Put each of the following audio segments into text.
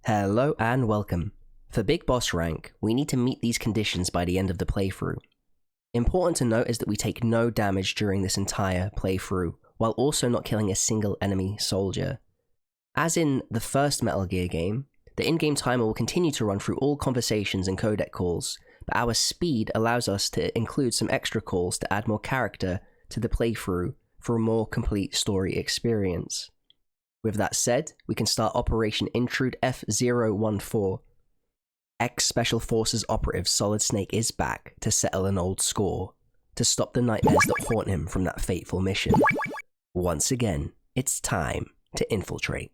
Hello and welcome. For Big Boss rank, we need to meet these conditions by the end of the playthrough. Important to note is that we take no damage during this entire playthrough, while also not killing a single enemy soldier. As in the first Metal Gear game, the in-game timer will continue to run through all conversations and codec calls, but our speed allows us to include some extra calls to add more character to the playthrough for a more complete story experience. With that said, we can start Operation Intrude F-014. Ex-Special Forces operative Solid Snake is back to settle an old score, to stop the nightmares that haunt him from that fateful mission. Once again, it's time to infiltrate.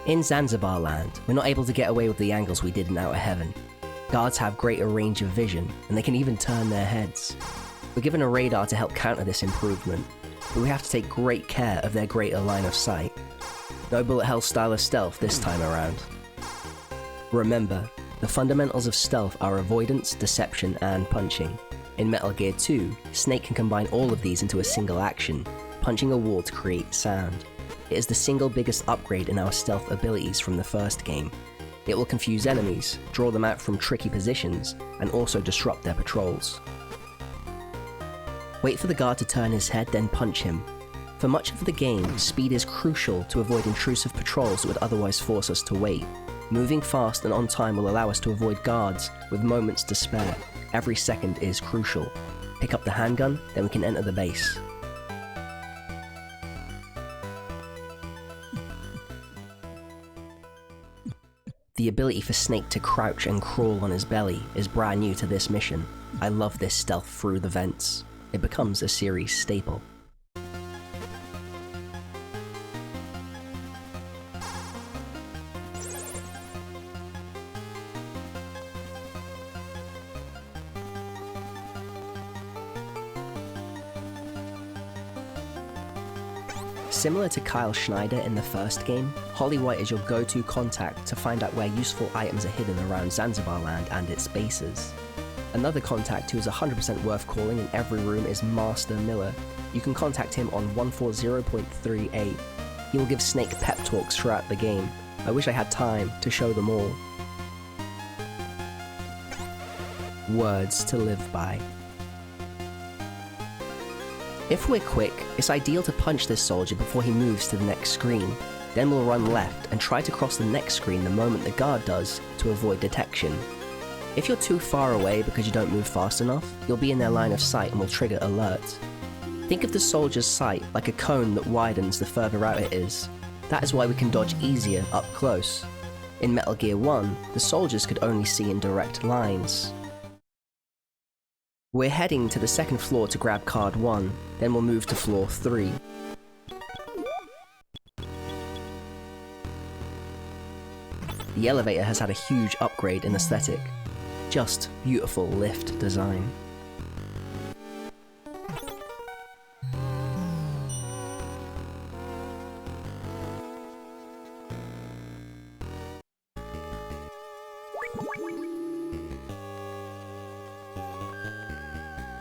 In Zanzibar land, we're not able to get away with the angles we did in Outer Heaven. Guards have greater range of vision, and they can even turn their heads. We're given a radar to help counter this improvement, but we have to take great care of their greater line of sight. No bullet hell style of stealth this time around. Remember, the fundamentals of stealth are avoidance, deception, and punching. In Metal Gear 2, Snake can combine all of these into a single action, punching a wall to create sound. It is the single biggest upgrade in our stealth abilities from the first game. It will confuse enemies, draw them out from tricky positions, and also disrupt their patrols. Wait for the guard to turn his head, then punch him. For much of the game, speed is crucial to avoid intrusive patrols that would otherwise force us to wait. Moving fast and on time will allow us to avoid guards with moments to spare. Every second is crucial. Pick up the handgun, then we can enter the base. The ability for Snake to crouch and crawl on his belly is brand new to this mission. I love this stealth through the vents. It becomes a series staple. Similar to Kyle Schneider in the first game, Holly White is your go-to contact to find out where useful items are hidden around Zanzibar land and its bases. Another contact who is 100% worth calling in every room is Master Miller. You can contact him on 140.38. He will give Snake pep talks throughout the game. I wish I had time to show them all. Words to live by. If we're quick, it's ideal to punch this soldier before he moves to the next screen. Then we'll run left and try to cross the next screen the moment the guard does to avoid detection. If you're too far away because you don't move fast enough, you'll be in their line of sight and will trigger alert. Think of the soldier's sight like a cone that widens the further out it is. That is why we can dodge easier up close. In Metal Gear 1, the soldiers could only see in direct lines. We're heading to the second floor to grab card 1, then we'll move to floor 3. The elevator has had a huge upgrade in aesthetic. Just beautiful lift design.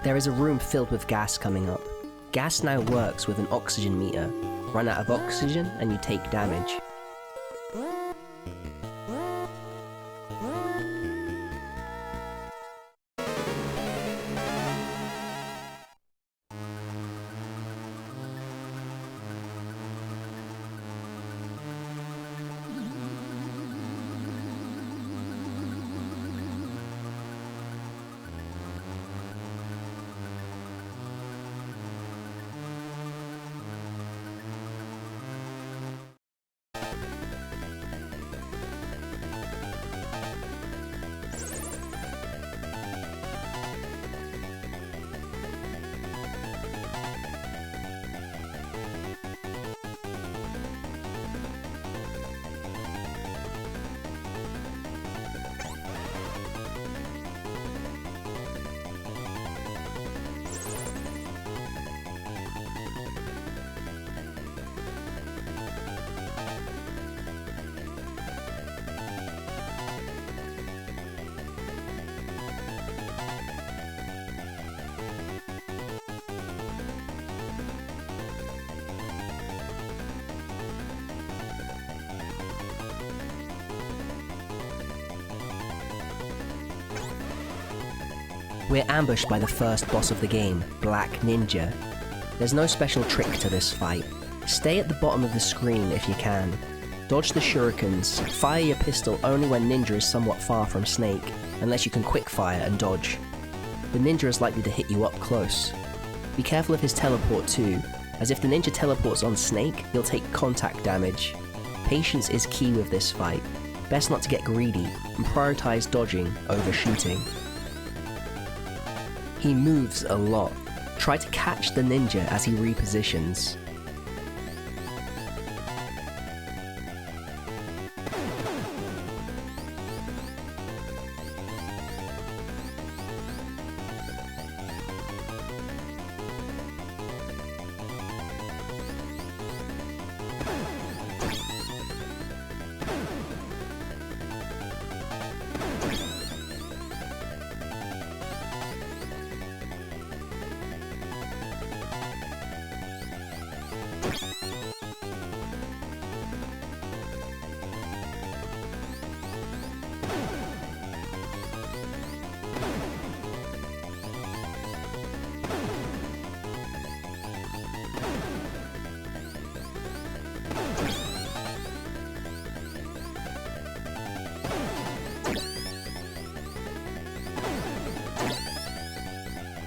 There is a room filled with gas coming up. Gas now works with an oxygen meter. Run out of oxygen and you take damage. We're ambushed by the first boss of the game, Black Ninja. There's no special trick to this fight. Stay at the bottom of the screen if you can. Dodge the shurikens, fire your pistol only when Ninja is somewhat far from Snake, unless you can quick fire and dodge. The Ninja is likely to hit you up close. Be careful of his teleport too, as if the Ninja teleports on Snake, he'll take contact damage. Patience is key with this fight. Best not to get greedy, and prioritize dodging over shooting. He moves a lot. Try to catch the ninja as he repositions.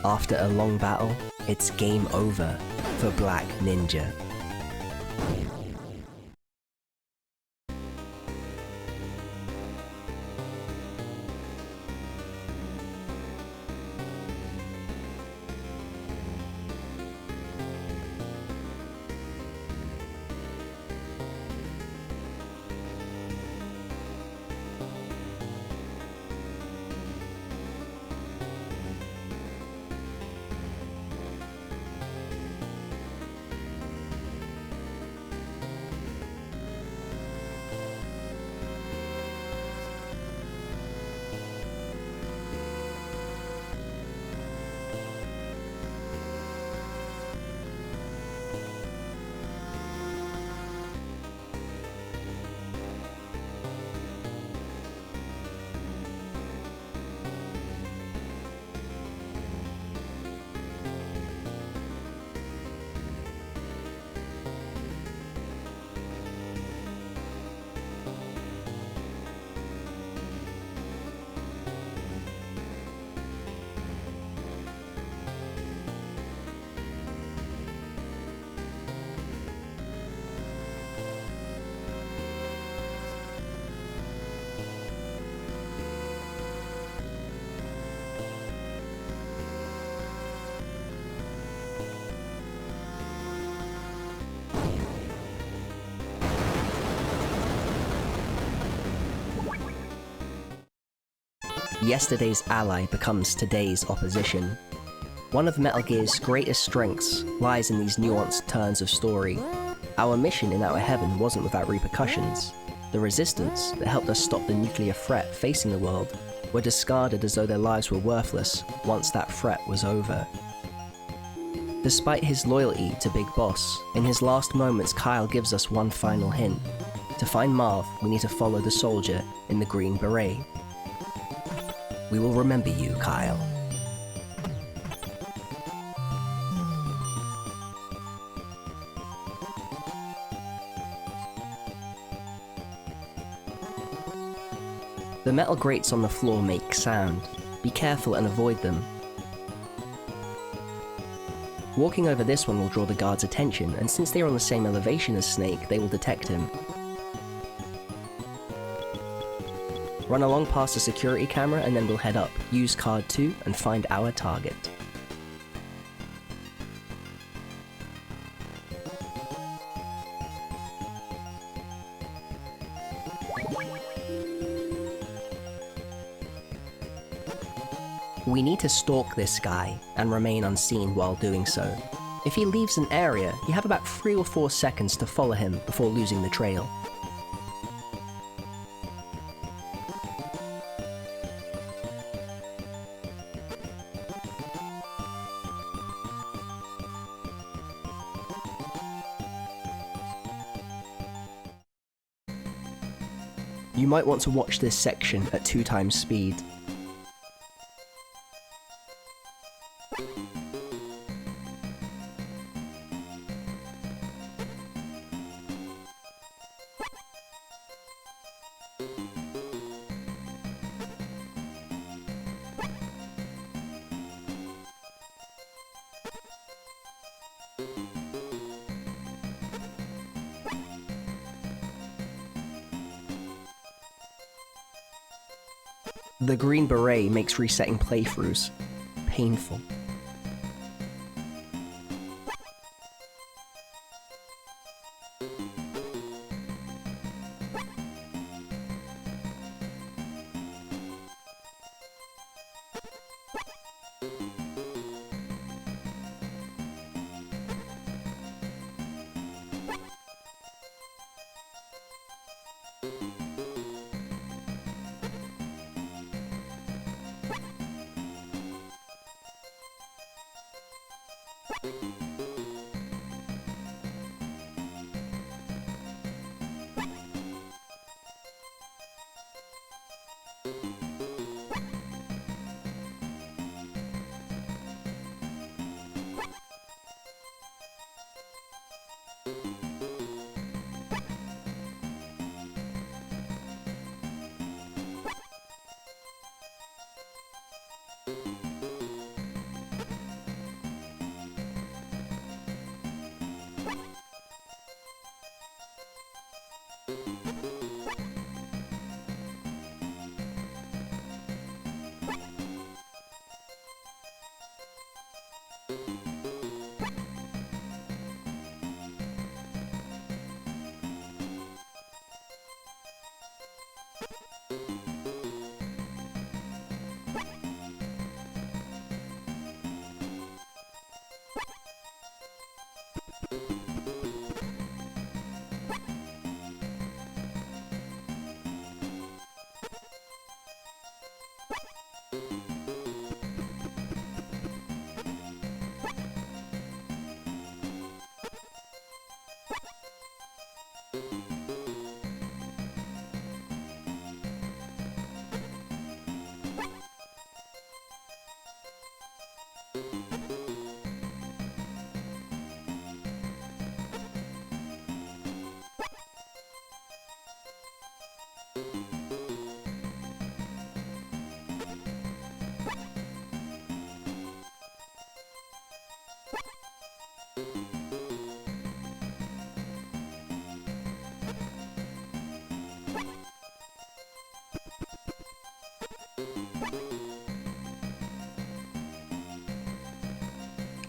After a long battle, it's game over for Black Ninja. Yesterday's ally becomes today's opposition. One of Metal Gear's greatest strengths lies in these nuanced turns of story. Our mission in Outer Heaven wasn't without repercussions. The Resistance that helped us stop the nuclear threat facing the world were discarded as though their lives were worthless once that threat was over. Despite his loyalty to Big Boss, in his last moments Kyle gives us one final hint. To find Marv, we need to follow the soldier in the green beret. We will remember you, Kyle. The metal grates on the floor make sound. Be careful and avoid them. Walking over this one will draw the guard's attention, and since they are on the same elevation as Snake, they will detect him. Run along past the security camera and then we'll head up, use card 2 and find our target. We need to stalk this guy and remain unseen while doing so. If he leaves an area, you have about 3 or 4 seconds to follow him before losing the trail. You might want to watch this section at 2 times speed. The green beret makes resetting playthroughs painful.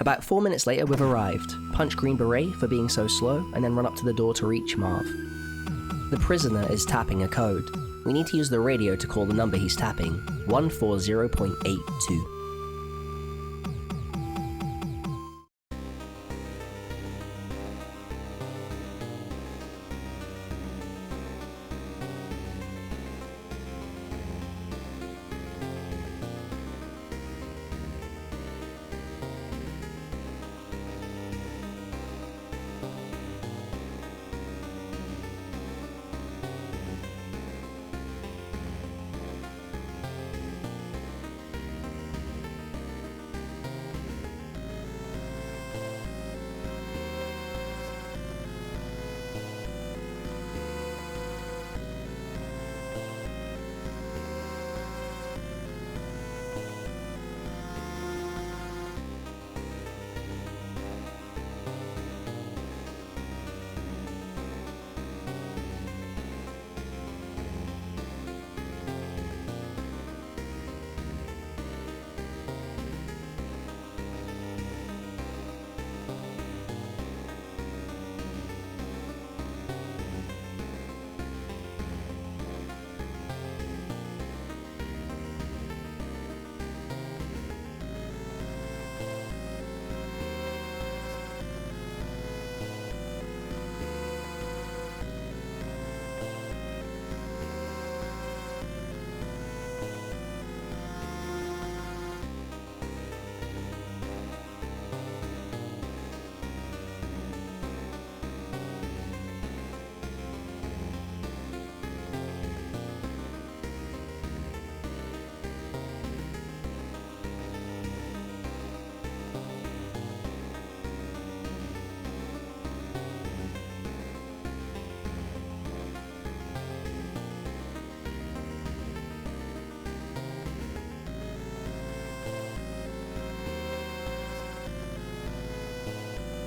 About 4 minutes later, we've arrived. Punch Green Beret for being so slow, and then run up to the door to reach Marv. The prisoner is tapping a code. We need to use the radio to call the number he's tapping, 140.82.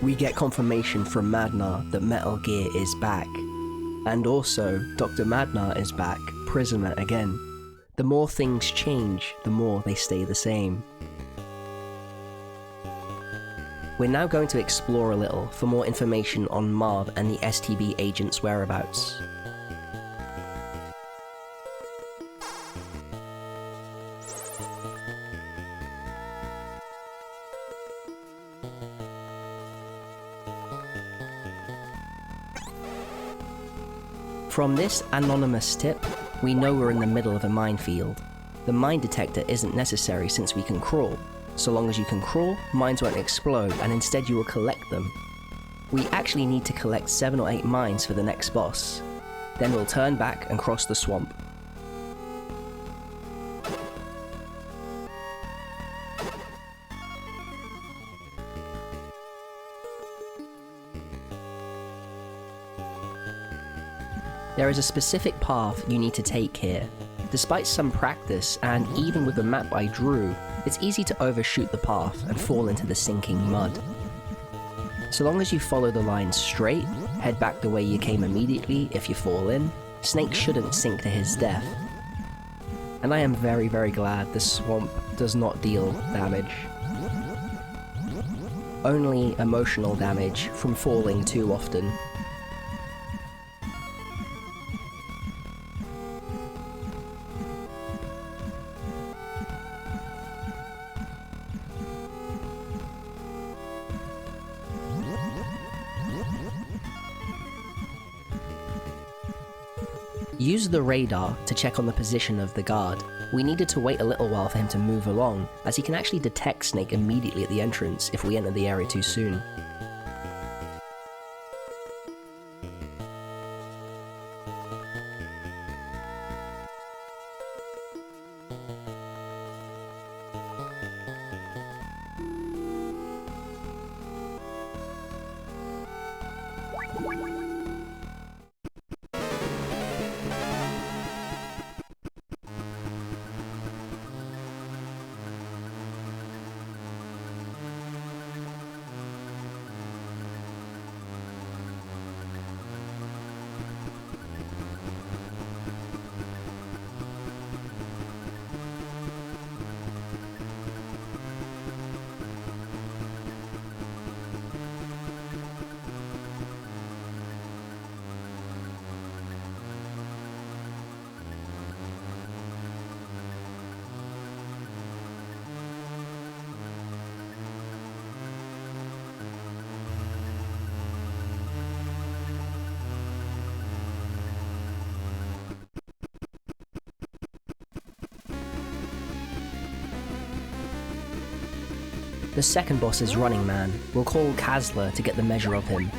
We get confirmation from Madnar that Metal Gear is back. And also, Dr. Madnar is back, prisoner again. The more things change, the more they stay the same. We're now going to explore a little for more information on Marv and the STB Agent's whereabouts. From this anonymous tip, we know we're in the middle of a minefield. The mine detector isn't necessary since we can crawl. So long as you can crawl, mines won't explode and instead you will collect them. We actually need to collect 7 or 8 mines for the next boss. Then we'll turn back and cross the swamp. There is a specific path you need to take here. Despite some practice, and even with the map I drew, it's easy to overshoot the path and fall into the sinking mud. So long as you follow the line straight, head back the way you came immediately if you fall in, Snake shouldn't sink to his death. And I am very, very glad the swamp does not deal damage. only emotional damage from falling too often. Use the radar to check on the position of the guard. We needed to wait a little while for him to move along, as he can actually detect Snake immediately at the entrance if we enter the area too soon. The second boss is Running Man. We'll call Kazler to get the measure of him.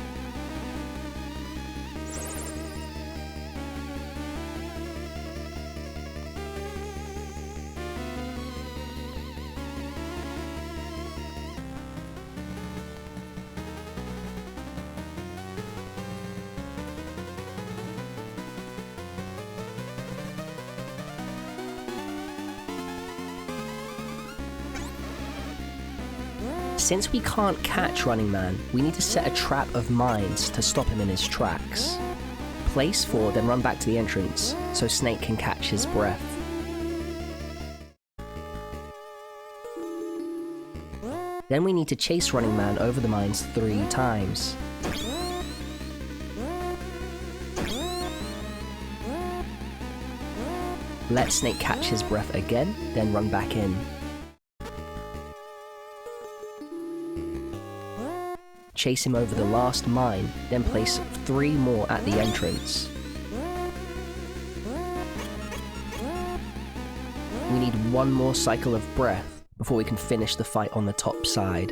Since we can't catch Running Man, we need to set a trap of mines to stop him in his tracks. Place 4, then run back to the entrance, so Snake can catch his breath. Then we need to chase Running Man over the mines 3 times. Let Snake catch his breath again, then run back in. Chase him over the last mine, then place 3 more at the entrance. We need 1 more cycle of breath before we can finish the fight on the top side.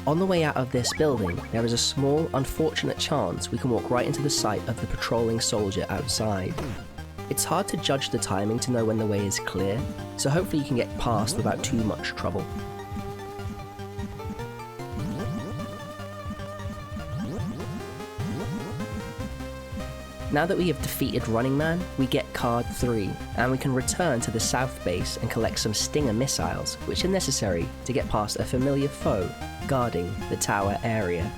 On the way out of this building, there is a small, unfortunate chance we can walk right into the sight of the patrolling soldier outside. It's hard to judge the timing to know when the way is clear, so hopefully you can get past without too much trouble. Now that we have defeated Running Man, we get card 3, and we can return to the south base and collect some Stinger missiles, which are necessary to get past a familiar foe guarding the tower area.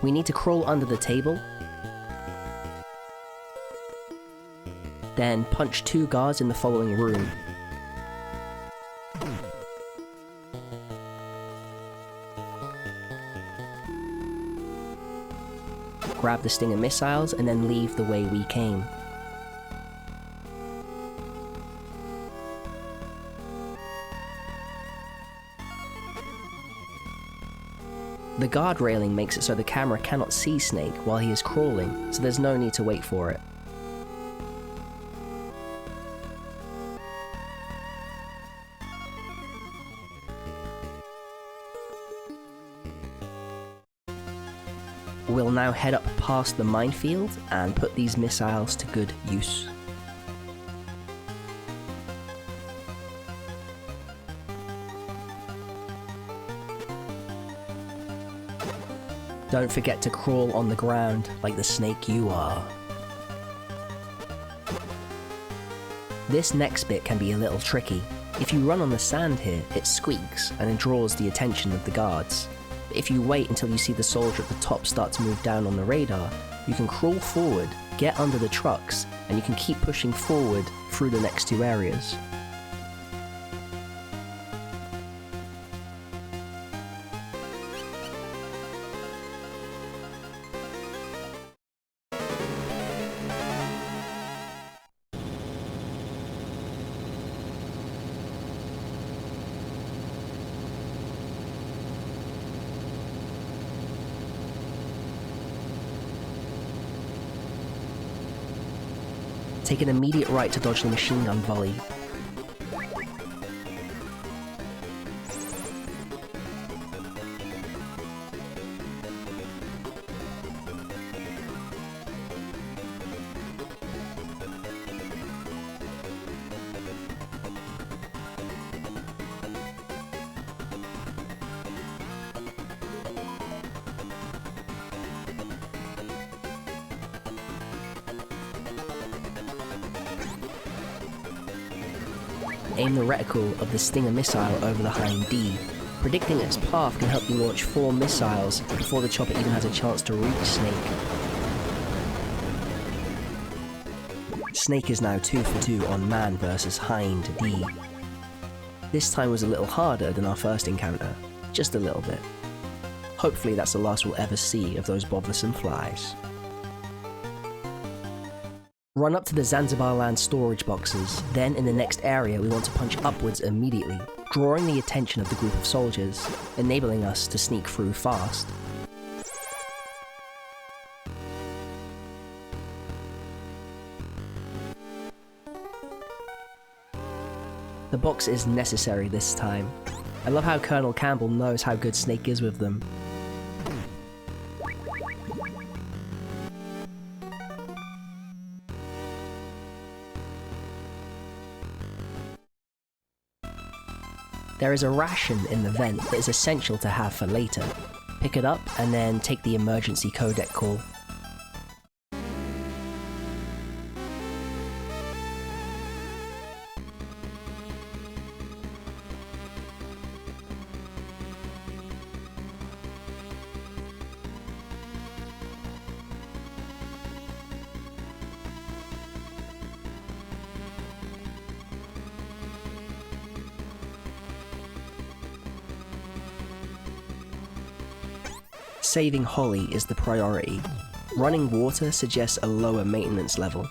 We need to crawl under the table, then punch 2 guards in the following room. Grab the Stinger missiles and then leave the way we came. The guard railing makes it so the camera cannot see Snake while he is crawling, so there's no need to wait for it. We'll now head up past the minefield and put these missiles to good use. Don't forget to crawl on the ground like the snake you are. This next bit can be a little tricky. If you run on the sand here, it squeaks and it draws the attention of the guards. But if you wait until you see the soldier at the top start to move down on the radar, you can crawl forward, get under the trucks, and you can keep pushing forward through the next 2 areas. Take an immediate right to dodge the machine gun volley. Aim the reticle of the Stinger missile over the HIND. Predicting its path can help you launch 4 missiles before the chopper even has a chance to reach Snake. Snake is now 2 for 2 on man versus HIND D. This time was a little harder than our first encounter, just a little bit. Hopefully that's the last we'll ever see of those bothersome flies. Run up to the Zanzibar land storage boxes, then in the next area we want to punch upwards immediately, drawing the attention of the group of soldiers, enabling us to sneak through fast. The box is necessary this time. I love how Colonel Campbell knows how good Snake is with them. There is a ration in the vent that is essential to have for later. Pick it up and then take the emergency codec call. Saving Holly is the priority. Running water suggests a lower maintenance level.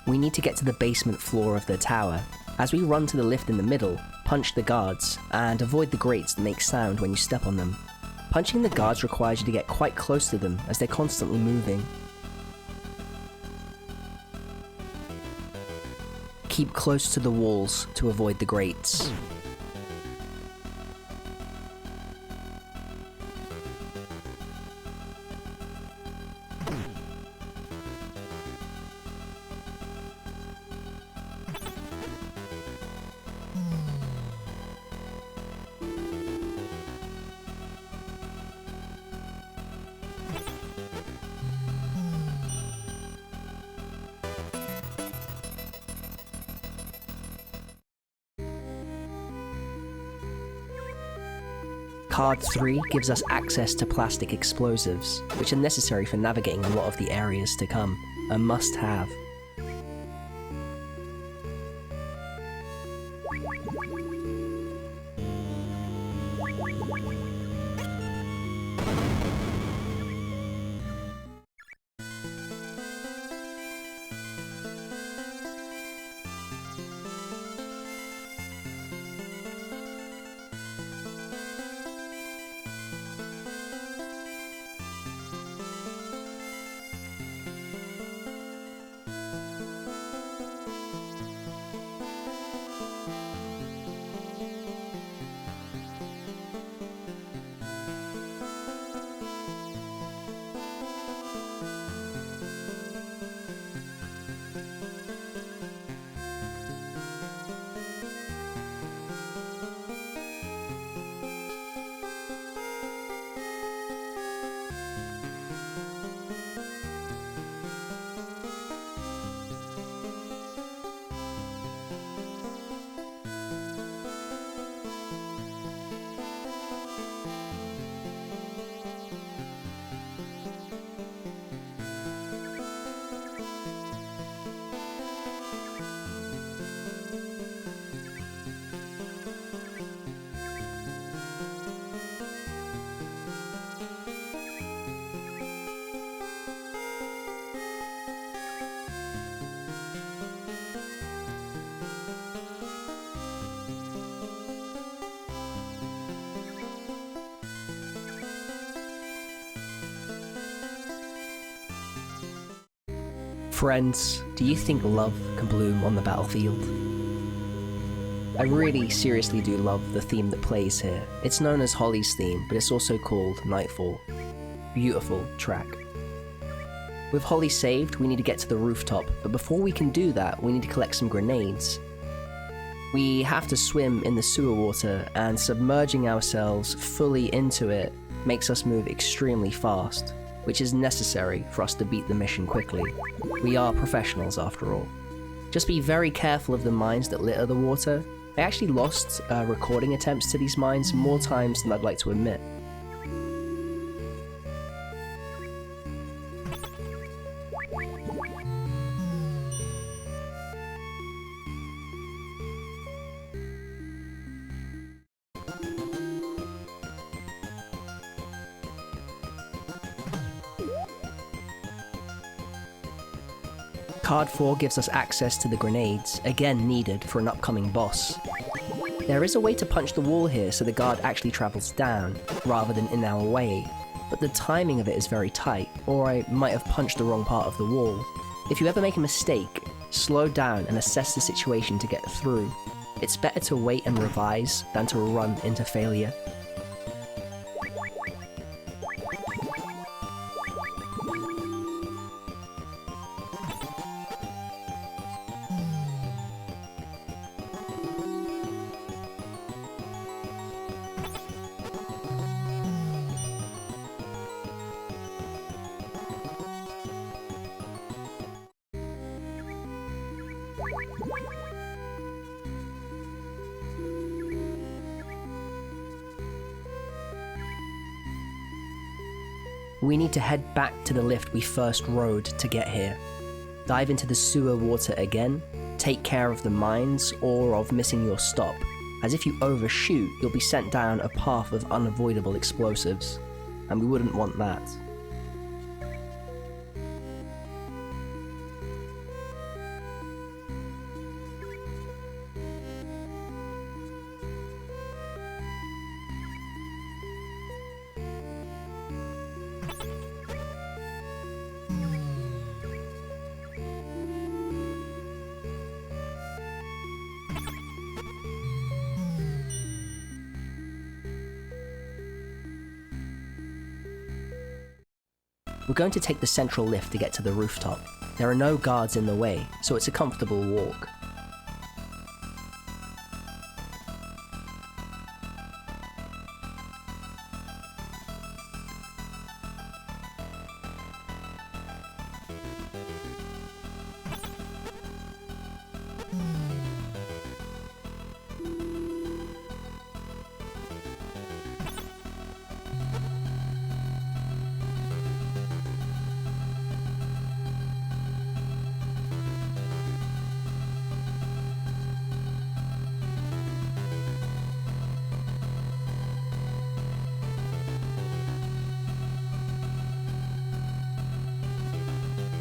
We need to get to the basement floor of the tower. As we run to the lift in the middle, punch the guards, and avoid the grates that make sound when you step on them. Punching the guards requires you to get quite close to them as they're constantly moving. Keep close to the walls to avoid the grates. Card 3 gives us access to plastic explosives, which are necessary for navigating a lot of the areas to come, a must-have. Friends, do you think love can bloom on the battlefield? I really seriously do love the theme that plays here. It's known as Holly's theme, but it's also called Nightfall. Beautiful track. With Holly saved, we need to get to the rooftop, but before we can do that, we need to collect some grenades. We have to swim in the sewer water, and submerging ourselves fully into it makes us move extremely fast, which is necessary for us to beat the mission quickly. We are professionals after all. Just be very careful of the mines that litter the water. I actually lost recording attempts to these mines more times than I'd like to admit. Card 4 gives us access to the grenades, again needed for an upcoming boss. There is a way to punch the wall here so the guard actually travels down, rather than in our way, but the timing of it is very tight, or I might have punched the wrong part of the wall. If you ever make a mistake, slow down and assess the situation to get through. It's better to wait and revise than to run into failure. We need to head back to the lift we first rode to get here. Dive into the sewer water again, take care of the mines or of missing your stop, as if you overshoot you'll be sent down a path of unavoidable explosives, and we wouldn't want that. We're going to take the central lift to get to the rooftop. There are no guards in the way, so it's a comfortable walk.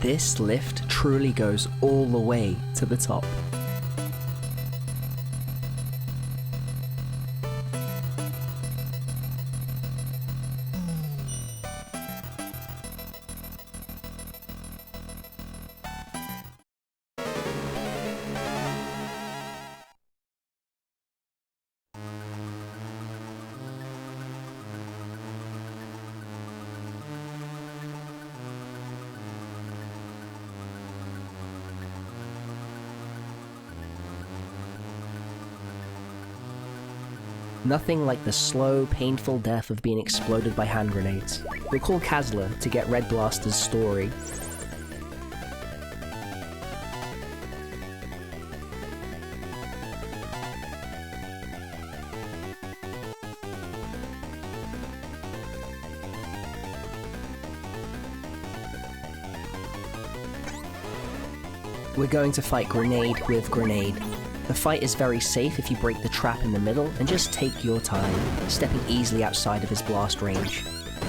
This lift truly goes all the way to the top. Nothing like the slow, painful death of being exploded by hand grenades. We'll call Kazla to get Red Blaster's story. We're going to fight grenade with grenade. The fight is very safe if you break the trap in the middle and just take your time, stepping easily outside of his blast range.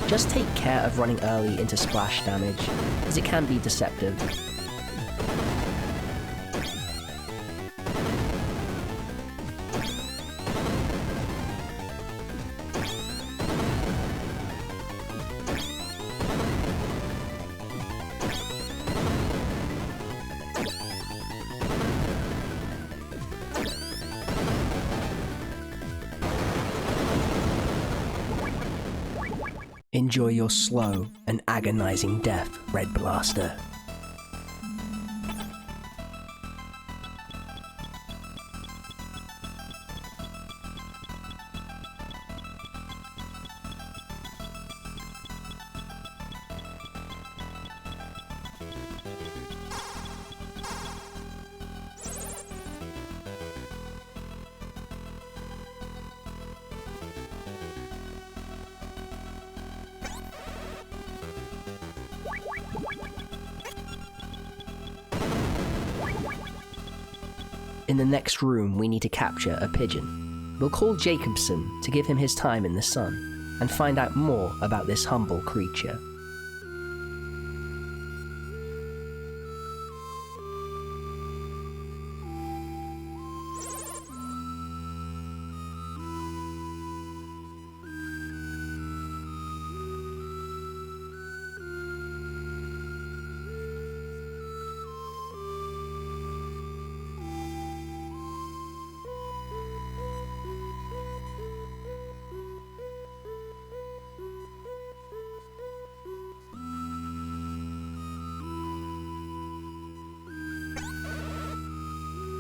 Just take care of running early into splash damage, as it can be deceptive. Enjoy your slow and agonizing death, Red Blaster. In the next room, we need to capture a pigeon. We'll call Jacobson to give him his time in the sun, and find out more about this humble creature.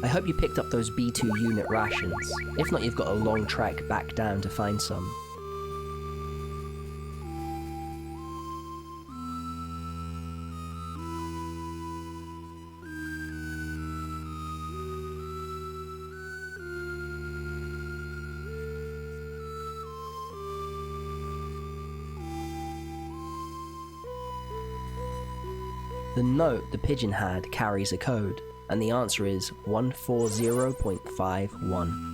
I hope you picked up those B2 unit rations. If not, you've got a long trek back down to find some. The note the pigeon had carries a code, and the answer is 140.51.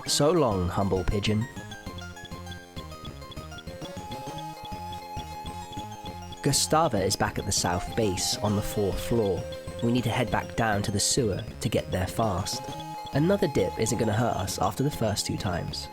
So long, humble pigeon. Gustava is back at the south base on the 4th floor. we need to head back down to the sewer to get there fast. Another dip isn't going to hurt us after the first 2 times.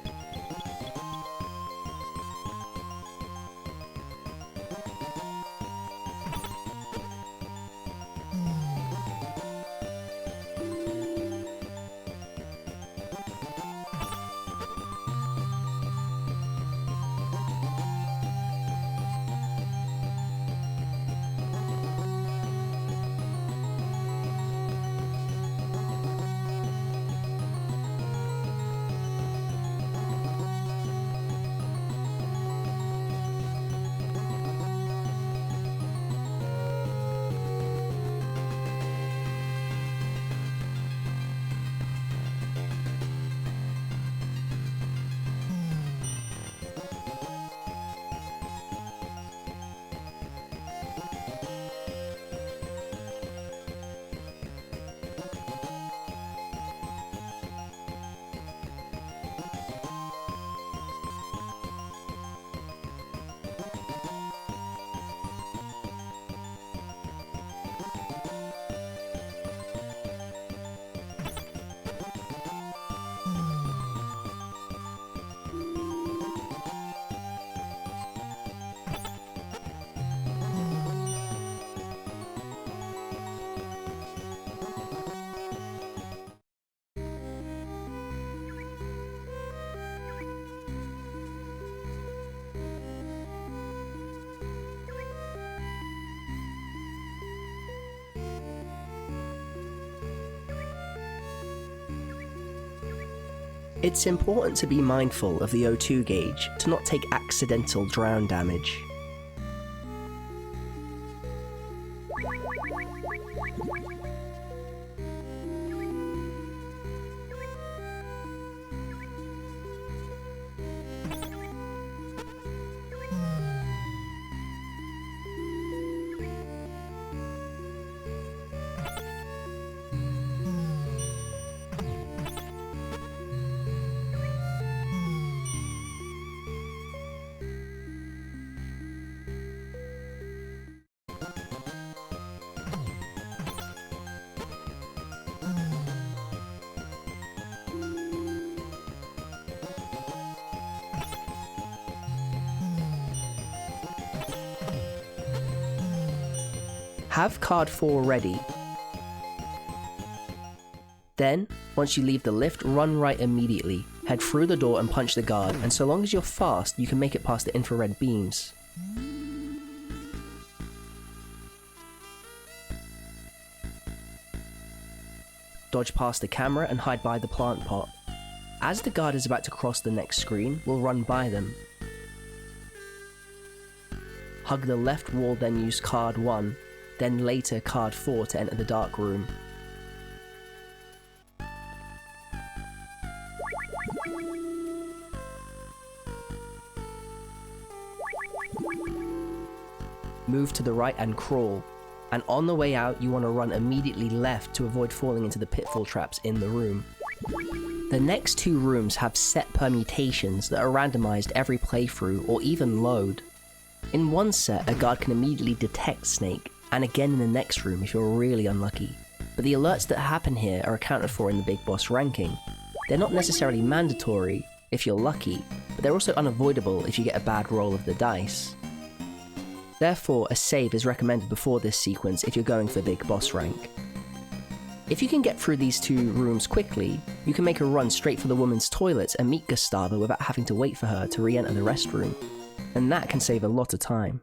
It's important to be mindful of the O2 gauge to not take accidental drown damage. Have card 4 ready. Then, once you leave the lift, run right immediately. Head through the door and punch the guard, and so long as you're fast, you can make it past the infrared beams. Dodge past the camera and hide by the plant pot. As the guard is about to cross the next screen, we'll run by them. Hug the left wall, then use card 1. Then later card 4 to enter the dark room. Move to the right and crawl, and on the way out you want to run immediately left to avoid falling into the pitfall traps in the room. The next 2 rooms have set permutations that are randomized every playthrough or even load. In one set, a guard can immediately detect Snake, and again in the next room if you're really unlucky. But the alerts that happen here are accounted for in the Big Boss ranking. They're not necessarily mandatory if you're lucky, but they're also unavoidable if you get a bad roll of the dice. Therefore, a save is recommended before this sequence if you're going for Big Boss rank. If you can get through these 2 rooms quickly, you can make a run straight for the woman's toilets and meet Gustava without having to wait for her to re-enter the restroom, and that can save a lot of time.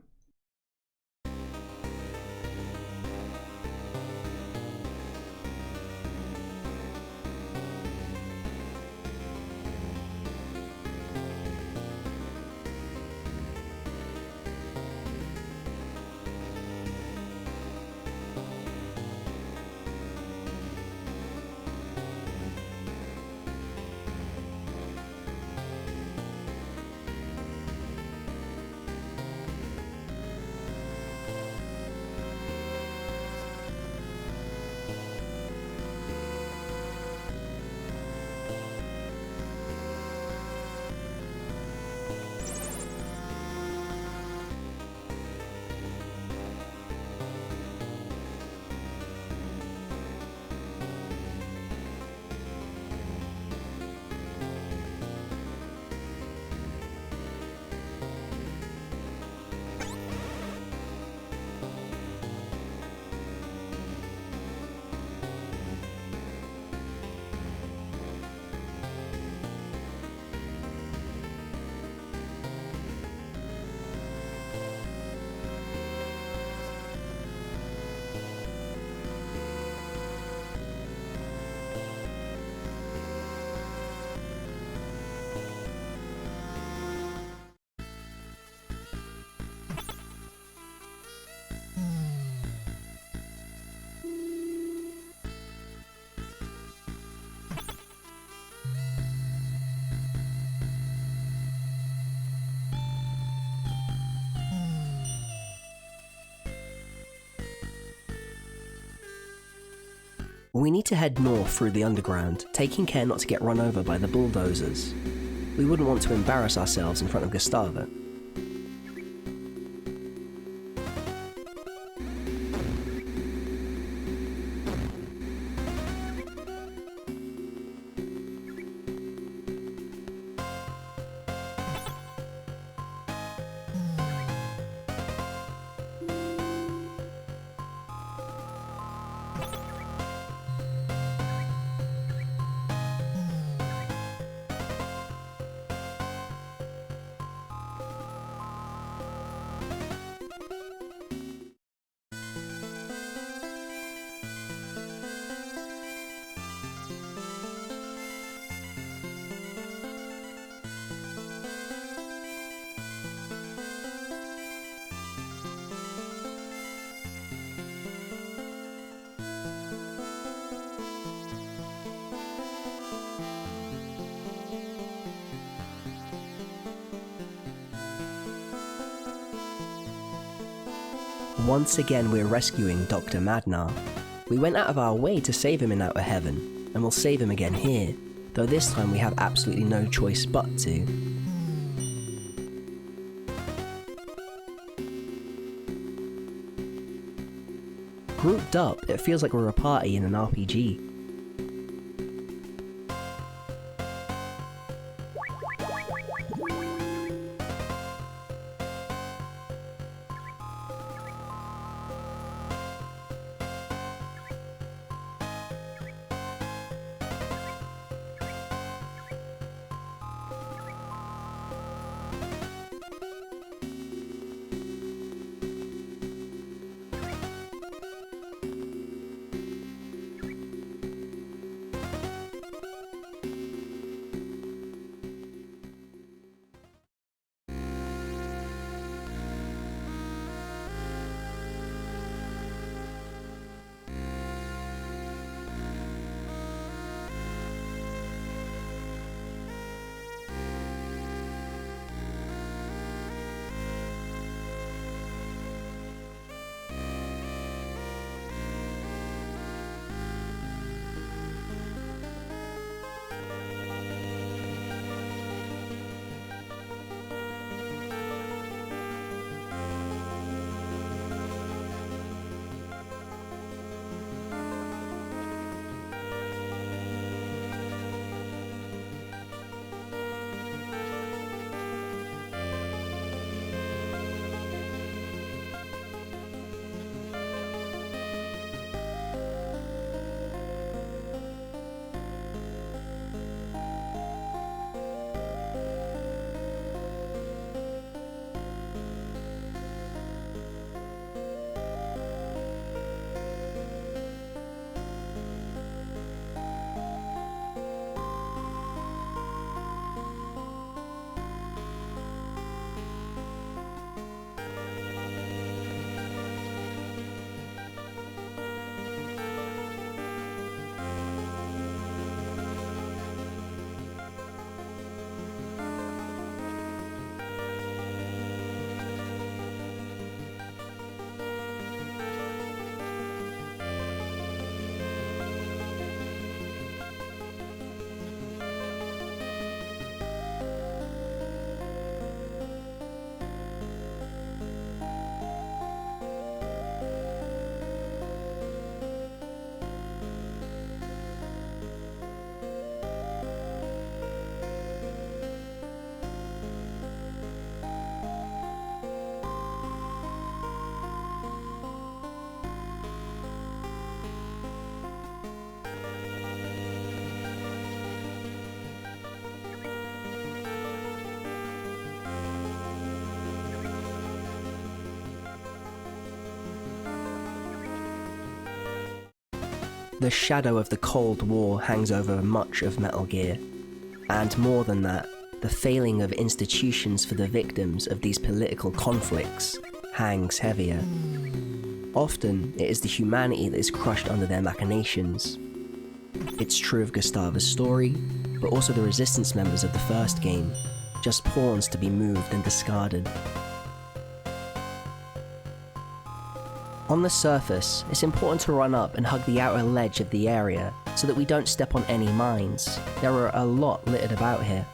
We need to head north through the underground, taking care not to get run over by the bulldozers. We wouldn't want to embarrass ourselves in front of Gustavo. Once again we're rescuing Dr. Madnar. We went out of our way to save him in Outer Heaven, and we'll save him again here, though this time we have absolutely no choice but to. Grouped up, it feels like we're a party in an RPG. The shadow of the Cold War hangs over much of Metal Gear, and more than that, the failing of institutions for the victims of these political conflicts hangs heavier. Often, it is the humanity that is crushed under their machinations. It's true of Gustavo's story, but also the Resistance members of the first game, just pawns to be moved and discarded. On the surface, it's important to run up and hug the outer ledge of the area so that we don't step on any mines. There are a lot littered about here.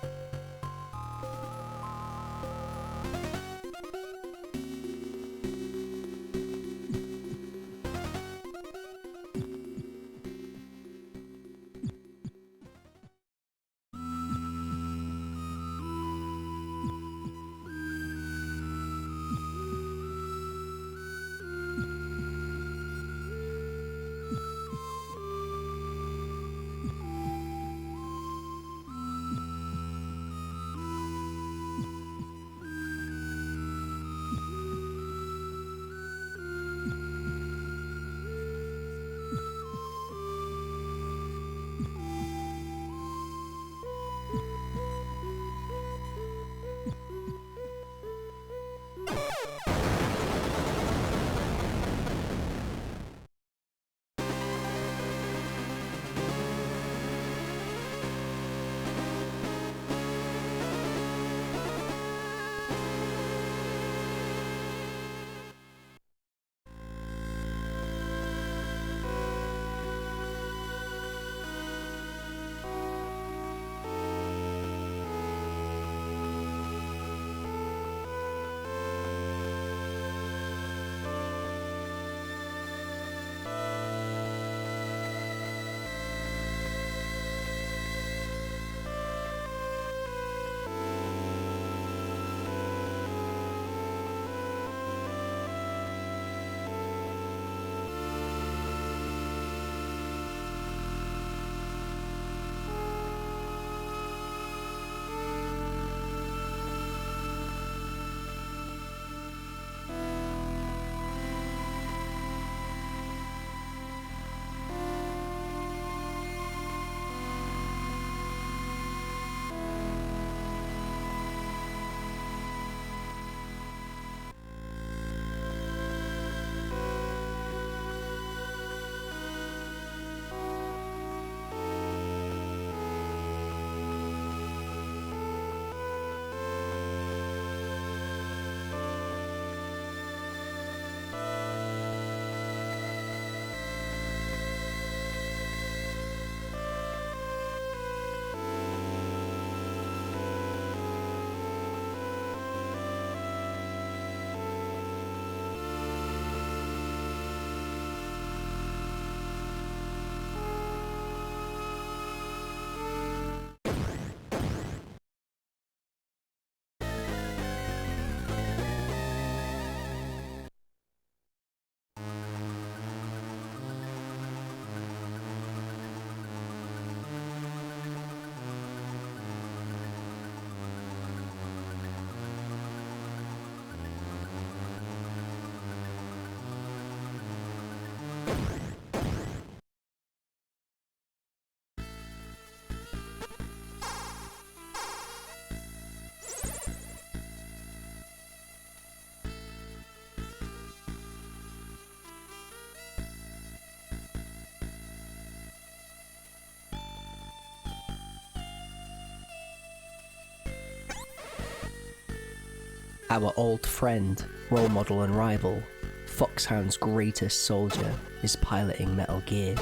Our old friend, role model and rival, Foxhound's greatest soldier, is piloting Metal Gear.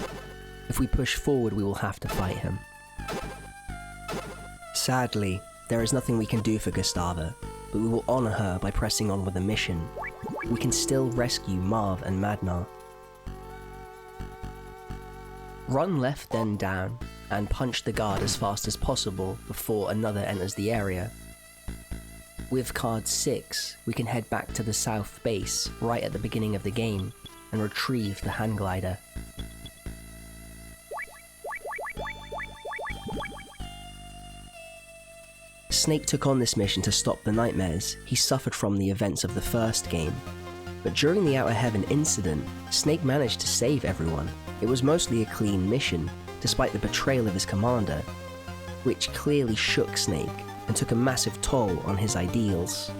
If we push forward, we will have to fight him. Sadly, there is nothing we can do for Gustava, but we will honour her by pressing on with the mission. We can still rescue Marv and Madnar. Run left then down, and punch the guard as fast as possible before another enters the area. With card 6, we can head back to the south base right at the beginning of the game and retrieve the hand glider. Snake took on this mission to stop the nightmares he suffered from the events of the first game, but during the Outer Heaven incident, Snake managed to save everyone. It was mostly a clean mission, despite the betrayal of his commander, which clearly shook Snake and took a massive toll on his ideals.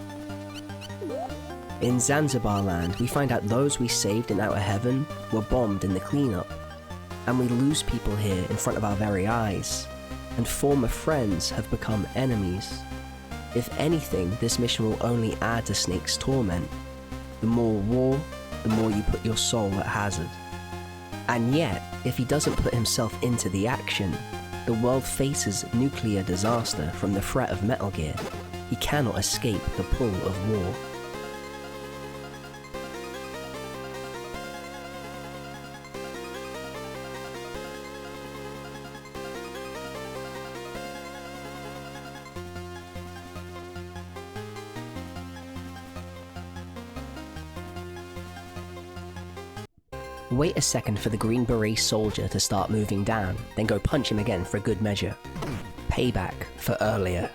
In Zanzibar land, we find out those we saved in Outer Heaven were bombed in the cleanup, and we lose people here in front of our very eyes, and former friends have become enemies. If anything, this mission will only add to Snake's torment. The more war, the more you put your soul at hazard. And yet, if he doesn't put himself into the action, the world faces nuclear disaster from the threat of Metal Gear. He cannot escape the pull of war. Wait a second for the Green Beret soldier to start moving down, then go punch him again for good measure. Payback for earlier.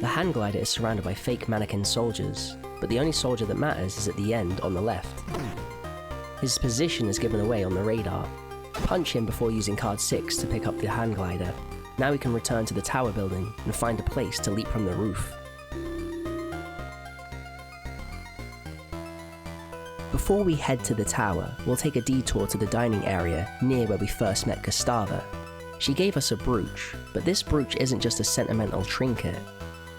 The hand glider is surrounded by fake mannequin soldiers, but the only soldier that matters is at the end on the left. His position is given away on the radar. Punch him before using card 6 to pick up the hand glider. Now we can return to the tower building and find a place to leap from the roof. Before we head to the tower, we'll take a detour to the dining area near where we first met Gustava. She gave us a brooch, but this brooch isn't just a sentimental trinket.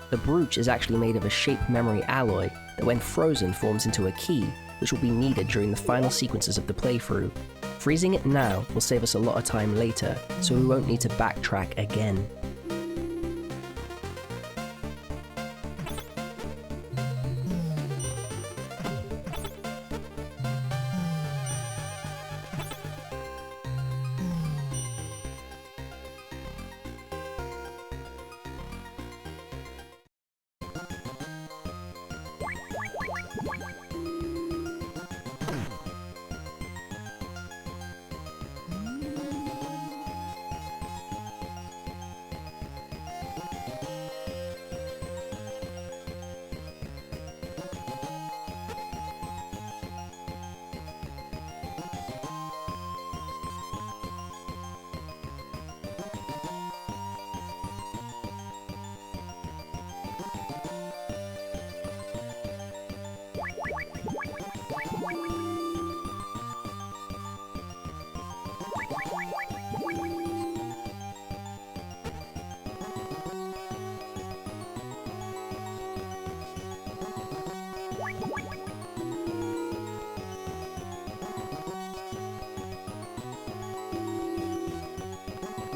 The brooch is actually made of a shape memory alloy that when frozen forms into a key, which will be needed during the final sequences of the playthrough. Freezing it now will save us a lot of time later, so we won't need to backtrack again.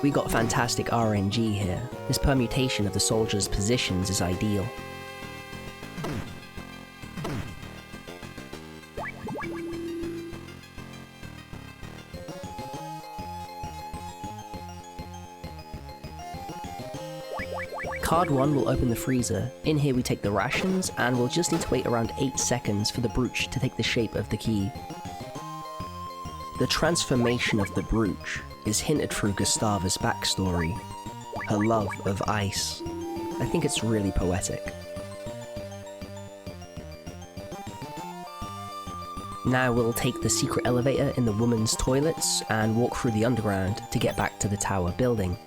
We got fantastic RNG here. This permutation of the soldiers' positions is ideal. Card 1 will open the freezer. In here we take the rations, and we'll just need to wait around 8 seconds for the brooch to take the shape of the key. The transformation of the brooch is hinted through Gustava's backstory, her love of ice. I think it's really poetic. Now we'll take the secret elevator in the women's toilets and walk through the underground to get back to the tower building.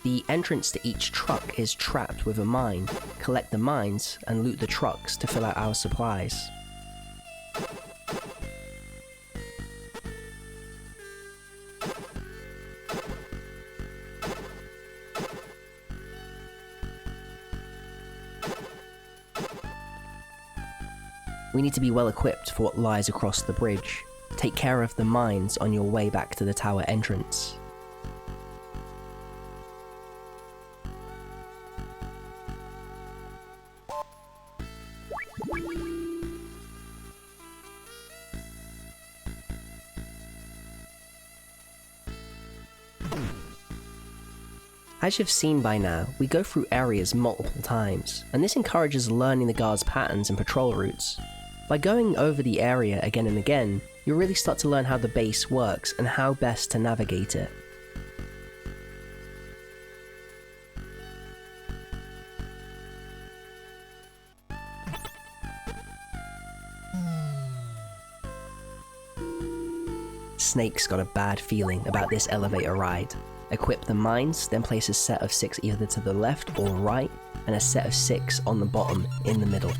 The entrance to each truck is trapped with a mine. Collect the mines and loot the trucks to fill out our supplies. We need to be well equipped for what lies across the bridge. Take care of the mines on your way back to the tower entrance. As you've seen by now, we go through areas multiple times, and this encourages learning the guards' patterns and patrol routes. By going over the area again and again, you'll really start to learn how the base works and how best to navigate it. Snake's got a bad feeling about this elevator ride. Equip the mines, then place a set of 6 either to the left or right, and a set of 6 on the bottom in the middle.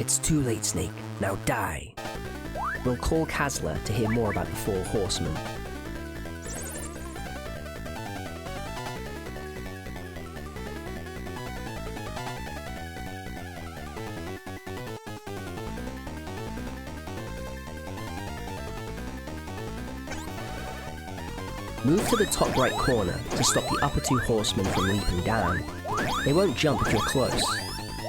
It's too late, Snake. Now die. We'll call Kazla to hear more about the 4 Horsemen. Move to the top right corner to stop the upper 2 Horsemen from leaping down. They won't jump if you're close.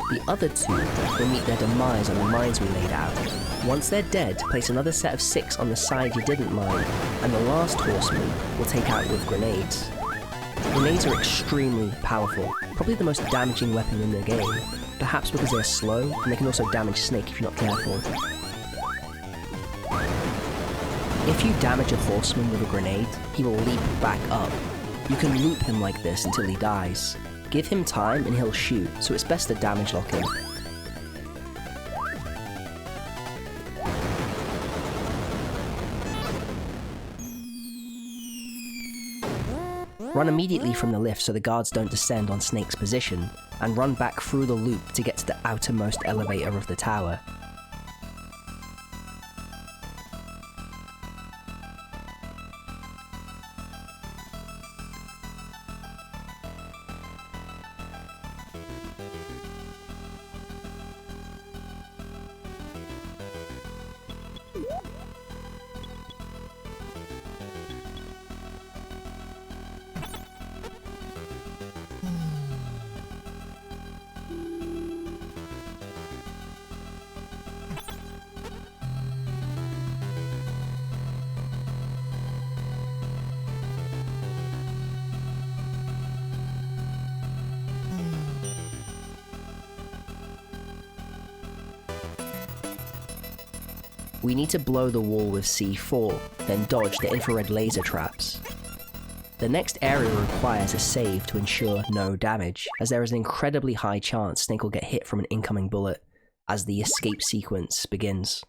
The other 2 will meet their demise on the mines we laid out. Once they're dead, place another set of 6 on the side you didn't mine, and the last Horseman will take out with grenades. Grenades are extremely powerful, probably the most damaging weapon in the game, perhaps because they're slow, and they can also damage Snake if you're not careful. If you damage a Horseman with a grenade, he will leap back up. You can loop him like this until he dies. Give him time and he'll shoot, so it's best to damage lock him. Run immediately from the lift so the guards don't descend on Snake's position, and run back through the loop to get to the outermost elevator of the tower. We need to blow the wall with C4, then dodge the infrared laser traps. The next area requires a save to ensure no damage, as there is an incredibly high chance Snake will get hit from an incoming bullet as the escape sequence begins.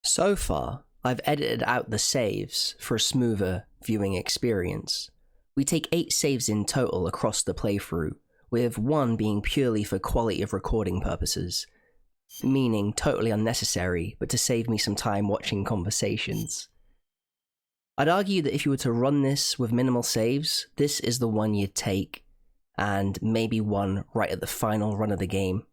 So far, I've edited out the saves for a smoother viewing experience. We take 8 saves in total across the playthrough, with 1 being purely for quality of recording purposes, meaning totally unnecessary, but to save me some time watching conversations. I'd argue that if you were to run this with minimal saves, this is the one you'd take, and maybe one right at the final run of the game.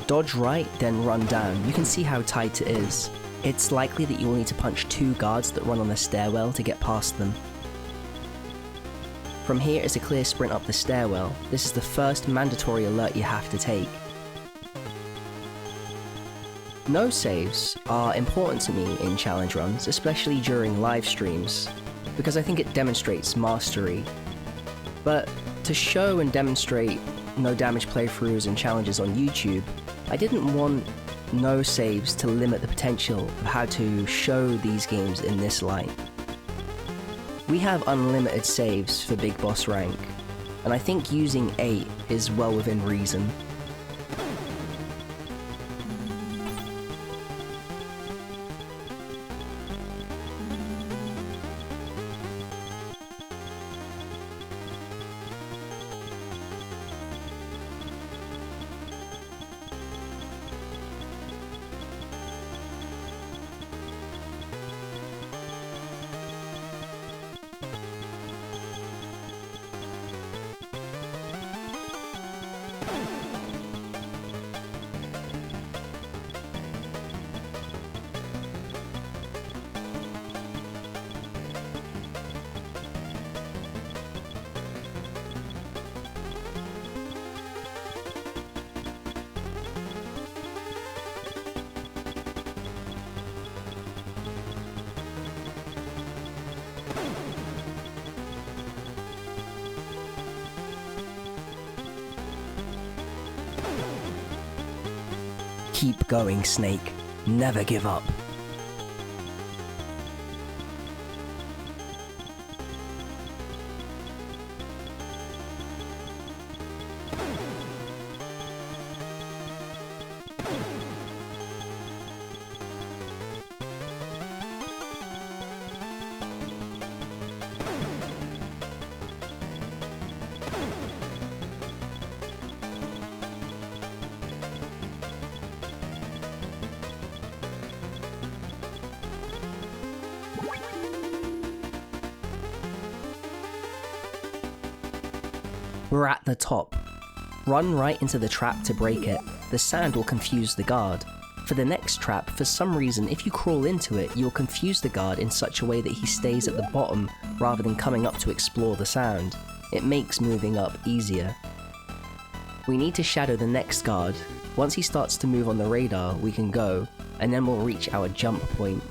Dodge right, then run down. You can see how tight it is. It's likely that you will need to punch 2 guards that run on the stairwell to get past them. From here is a clear sprint up the stairwell. This is the first mandatory alert you have to take. No saves are important to me in challenge runs, especially during live streams, because I think it demonstrates mastery. But to show and demonstrate no damage playthroughs and challenges on YouTube, I didn't want no saves to limit the potential of how to show these games in this light. We have unlimited saves for Big Boss rank, and I think using 8 is well within reason. Keep going, Snake. Never give up. We're at the top. Run right into the trap to break it. The sand will confuse the guard. For the next trap, for some reason, if you crawl into it, you'll confuse the guard in such a way that he stays at the bottom rather than coming up to explore the sound. It makes moving up easier. We need to shadow the next guard. Once he starts to move on the radar, we can go, and then we'll reach our jump point.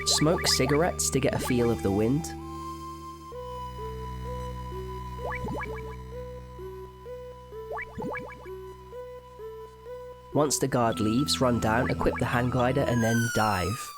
Smoke cigarettes to get a feel of the wind. Once the guard leaves, run down, equip the hand glider, and then dive.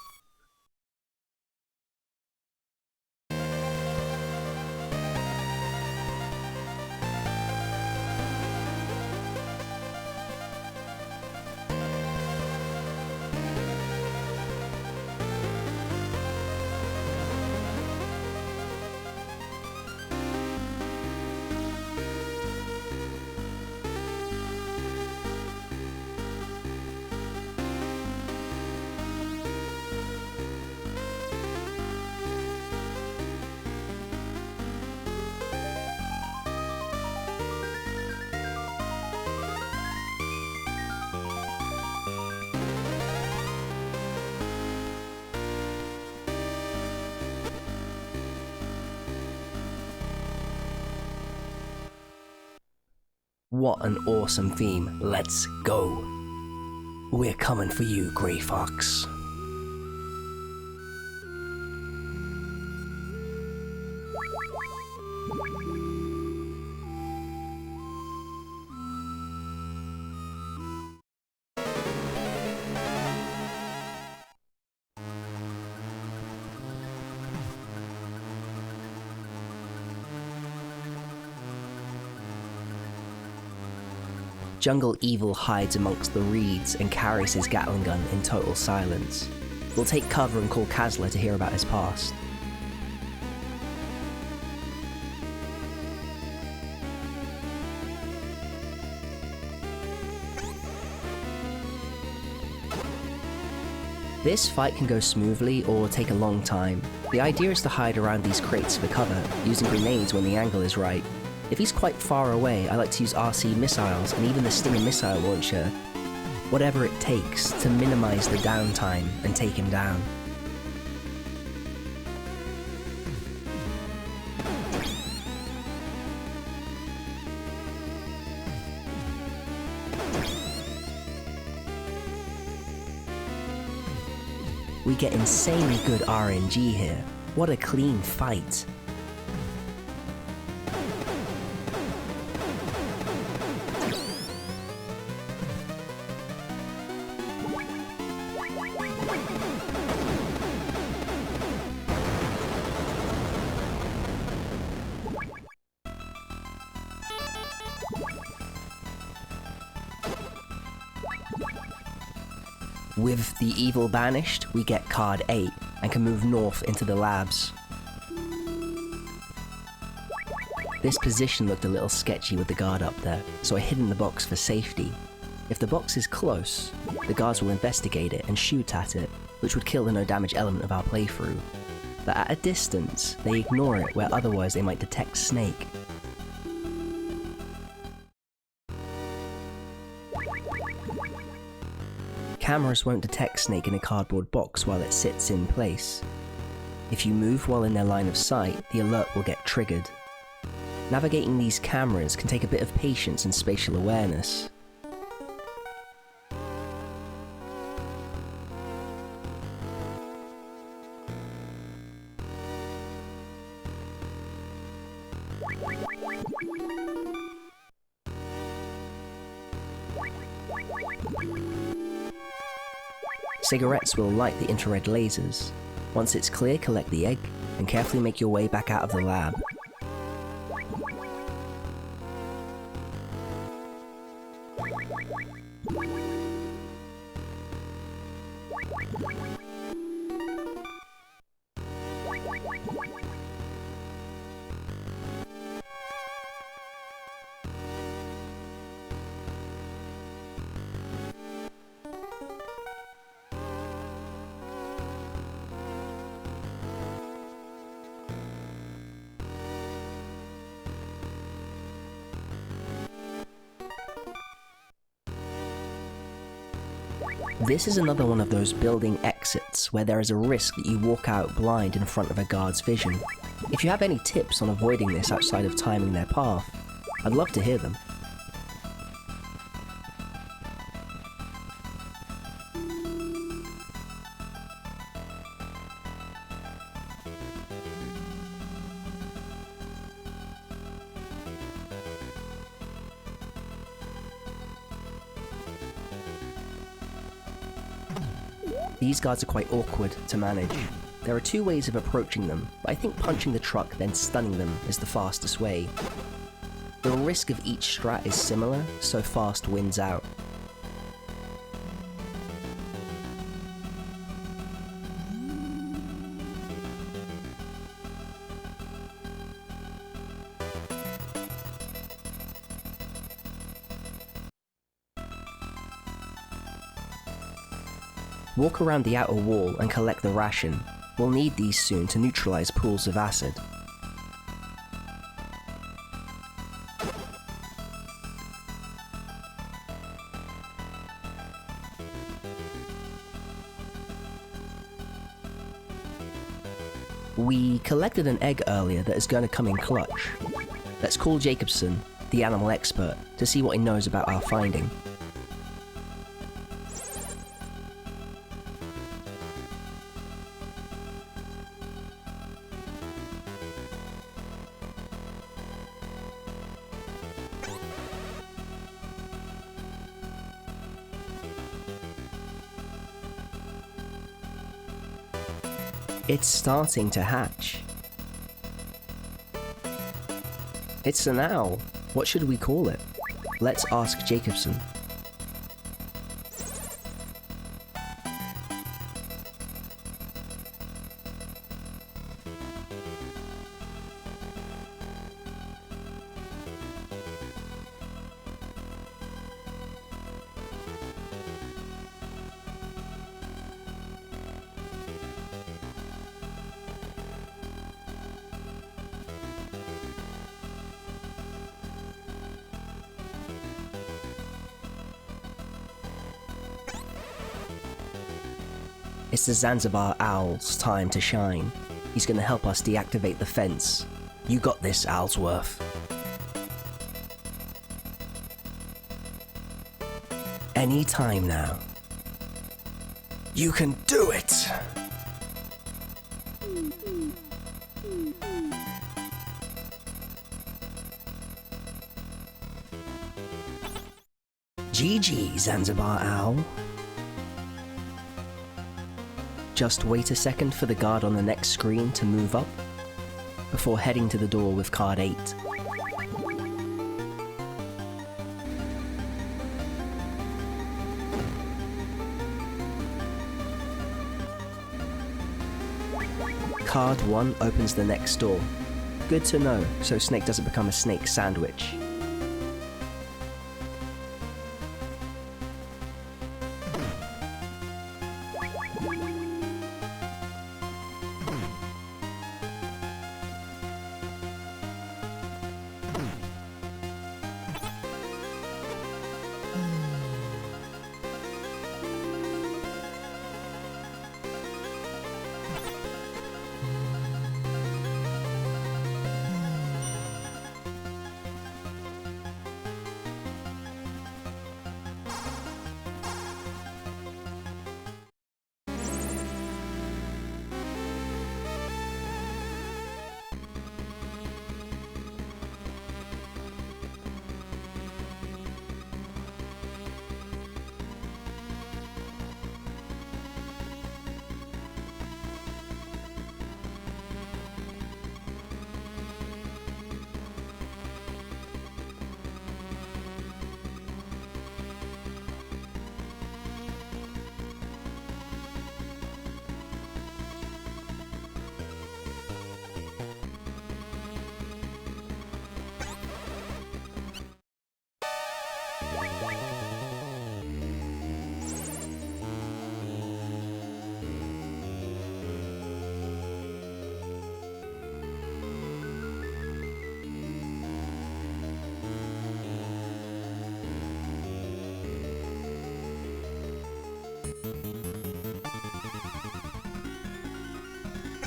What an awesome theme. Let's go. We're coming for you, Grey Fox. Jungle Evil hides amongst the reeds and carries his Gatling gun in total silence. We'll take cover and call Kazla to hear about his past. This fight can go smoothly or take a long time. The idea is to hide around these crates for cover, using grenades when the angle is right. If he's quite far away, I like to use RC missiles and even the Stinger missile launcher. Whatever it takes to minimize the downtime and take him down. We get insanely good RNG here. What a clean fight. With the evil banished, we get card 8 and can move north into the labs. This position looked a little sketchy with the guard up there, so I hid in the box for safety. If the box is close, the guards will investigate it and shoot at it, which would kill the no damage element of our playthrough. But at a distance, they ignore it where otherwise they might detect Snake. Cameras won't detect Snake in a cardboard box while it sits in place. If you move while in their line of sight, the alert will get triggered. Navigating these cameras can take a bit of patience and spatial awareness. Cigarettes will light the infrared lasers. Once it's clear, collect the egg, and carefully make your way back out of the lab. This is another one of those building exits where there is a risk that you walk out blind in front of a guard's vision. If you have any tips on avoiding this outside of timing their path, I'd love to hear them. These guards are quite awkward to manage. There are two ways of approaching them, but I think punching the truck then stunning them is the fastest way. The risk of each strat is similar, so fast wins out. Walk around the outer wall and collect the ration. We'll need these soon to neutralize pools of acid. We collected an egg earlier that is going to come in clutch. Let's call Jacobson the animal expert, to see what he knows about our finding. It's starting to hatch. It's an owl. What should we call it? Let's ask Jacobson. It's the Zanzibar Owl's time to shine. He's gonna help us deactivate the fence. You got this, Owlsworth. Any time now. You can do it! GG, Zanzibar Owl. Just wait a second for the guard on the next screen to move up, before heading to the door with card 8. Card 1 opens the next door. Good to know, so Snake doesn't become a snake sandwich.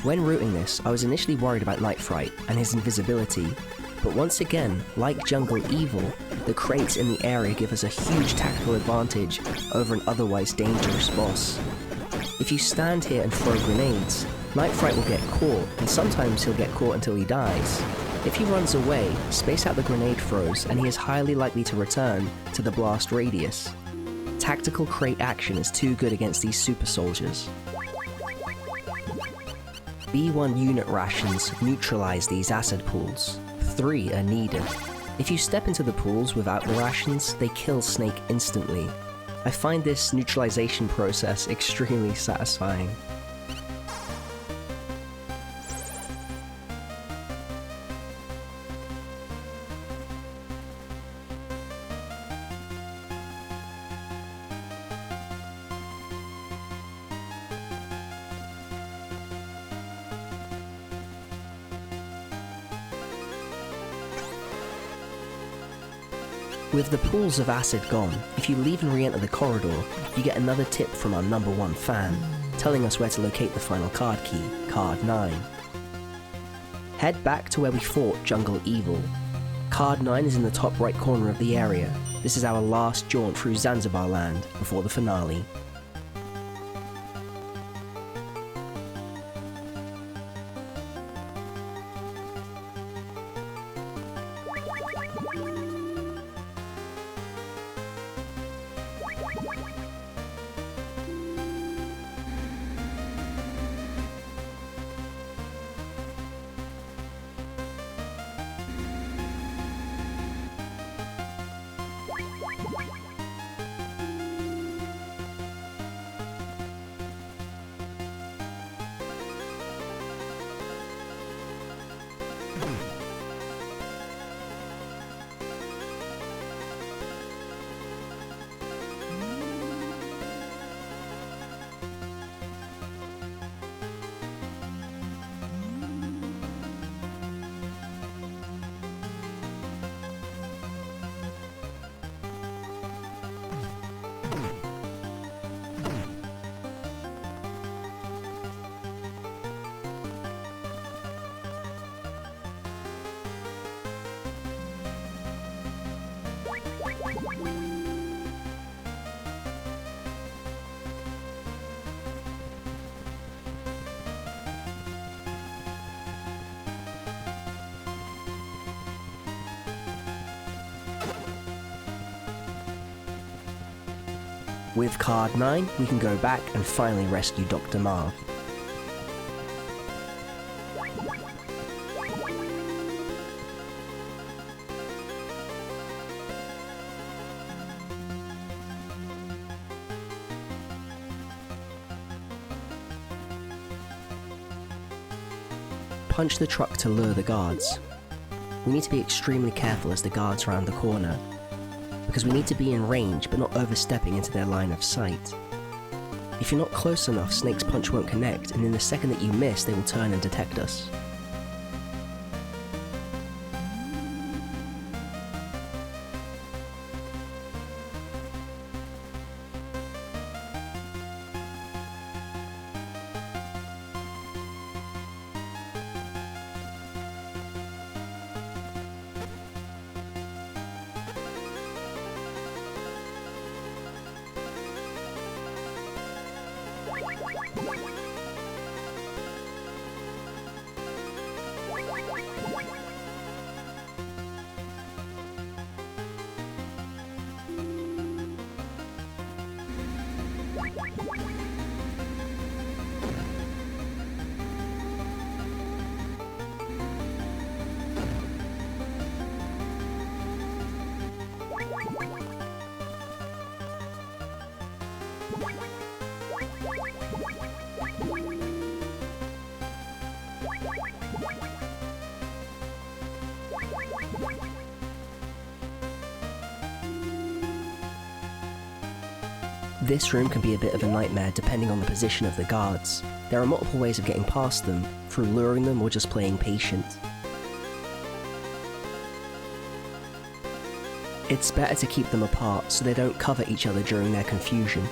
When routing this, I was initially worried about Night Fright and his invisibility, but once again, like Jungle Evil, the crates in the area give us a huge tactical advantage over an otherwise dangerous boss. If you stand here and throw grenades, Night Fright will get caught, and sometimes he'll get caught until he dies. If he runs away, space out the grenade throws, and he is highly likely to return to the blast radius. Tactical crate action is too good against these super soldiers. B1 unit rations neutralize these acid pools. 3 are needed. If you step into the pools without the rations, they kill Snake instantly. I find this neutralization process extremely satisfying. With the pools of acid gone, if you leave and re-enter the corridor, you get another tip from our #1 fan, telling us where to locate the final card key, card 9. Head back to where we fought Jungle Evil. Card 9 is in the top right corner of the area. This is our last jaunt through Zanzibar land before the finale. With card 9, we can go back and finally rescue Dr. Marv. Punch the truck to lure the guards. We need to be extremely careful as the guards round the corner, because we need to be in range but not overstepping into their line of sight. If you're not close enough, Snake's punch won't connect, and in the second that you miss, they will turn and detect us. This room can be a bit of a nightmare depending on the position of the guards. There are multiple ways of getting past them, through luring them or just playing patient. It's better to keep them apart so they don't cover each other during their confusion.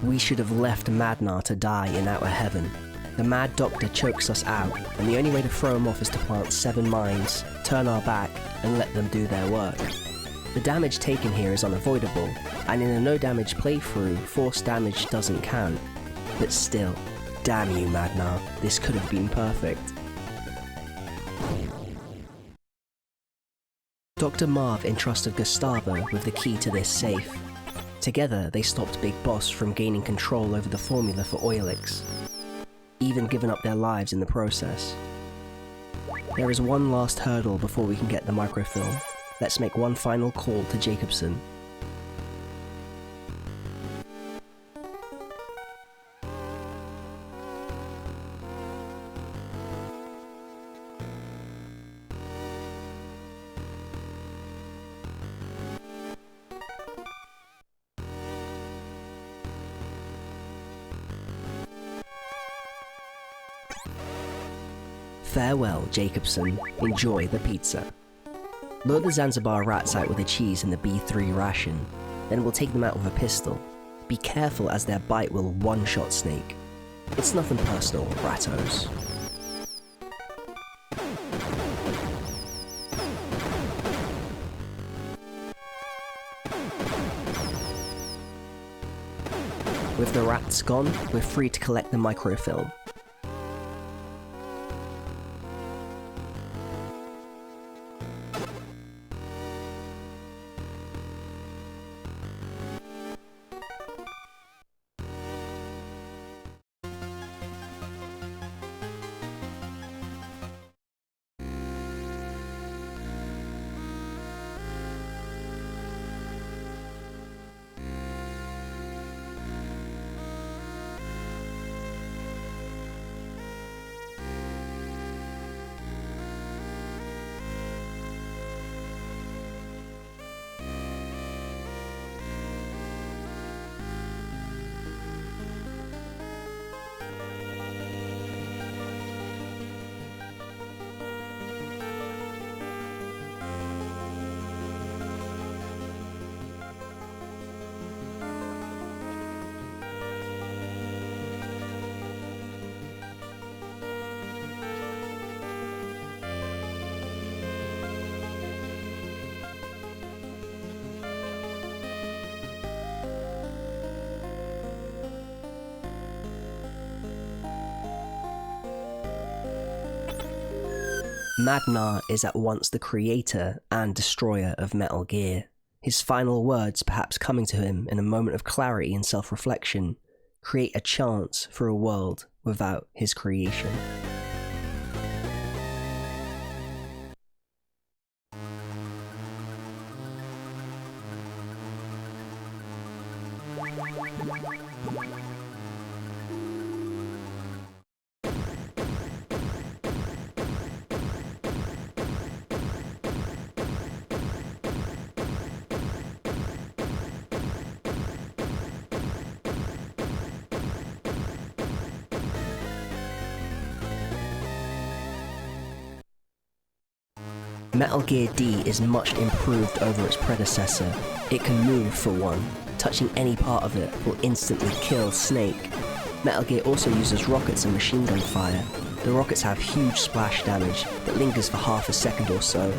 We should have left Madnar to die in outer heaven. The Mad Doctor chokes us out, and the only way to throw him off is to plant 7 mines, turn our back, and let them do their work. The damage taken here is unavoidable, and in a no-damage playthrough, force damage doesn't count. But still, damn you Madnar, this could have been perfect. Dr. Marv entrusted Gustavo with the key to this safe. Together, they stopped Big Boss from gaining control over the formula for Oilix, even giving up their lives in the process. There is one last hurdle before we can get the microfilm. Let's make one final call to Jacobson. Farewell, Jacobson. Enjoy the pizza. Load the Zanzibar rats out with the cheese and the B3 ration, then we'll take them out with a pistol. Be careful as their bite will one-shot Snake. It's nothing personal, rattos. With the rats gone, we're free to collect the microfilm. Madnar is at once the creator and destroyer of Metal Gear. His final words, perhaps coming to him in a moment of clarity and self-reflection, create a chance for a world without his creation. Metal Gear D is much improved over its predecessor. It can move for one. Touching any part of it will instantly kill Snake. Metal Gear also uses rockets and machine gun fire. The rockets have huge splash damage that lingers for half a second or so.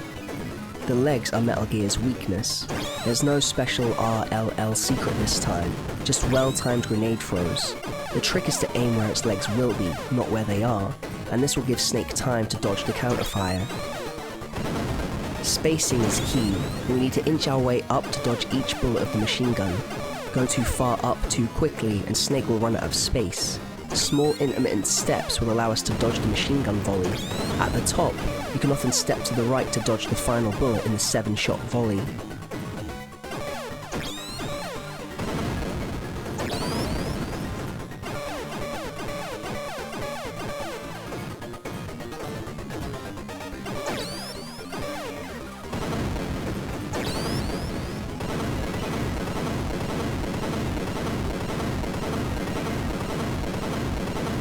The legs are Metal Gear's weakness. There's no special RLL secret this time, just well-timed grenade throws. The trick is to aim where its legs will be, not where they are, and this will give Snake time to dodge the counterfire. Spacing is key. We need to inch our way up to dodge each bullet of the machine gun. Go too far up too quickly and Snake will run out of space. Small intermittent steps will allow us to dodge the machine gun volley. At the top, you can often step to the right to dodge the final bullet in the 7-shot volley.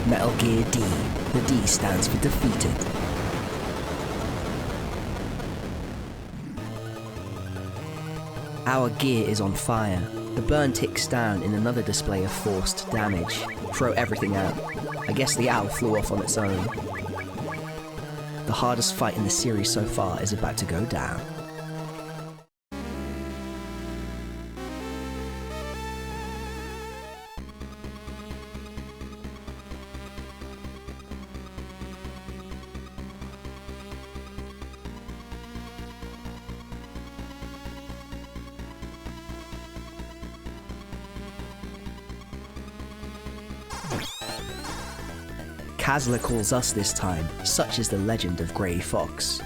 Metal Gear D. The D stands for defeated. Our gear is on fire. The burn ticks down in another display of forced damage. Throw everything out. I guess the owl flew off on its own. The hardest fight in the series so far is about to go down. Kazla calls us this time, such is the legend of Grey Fox.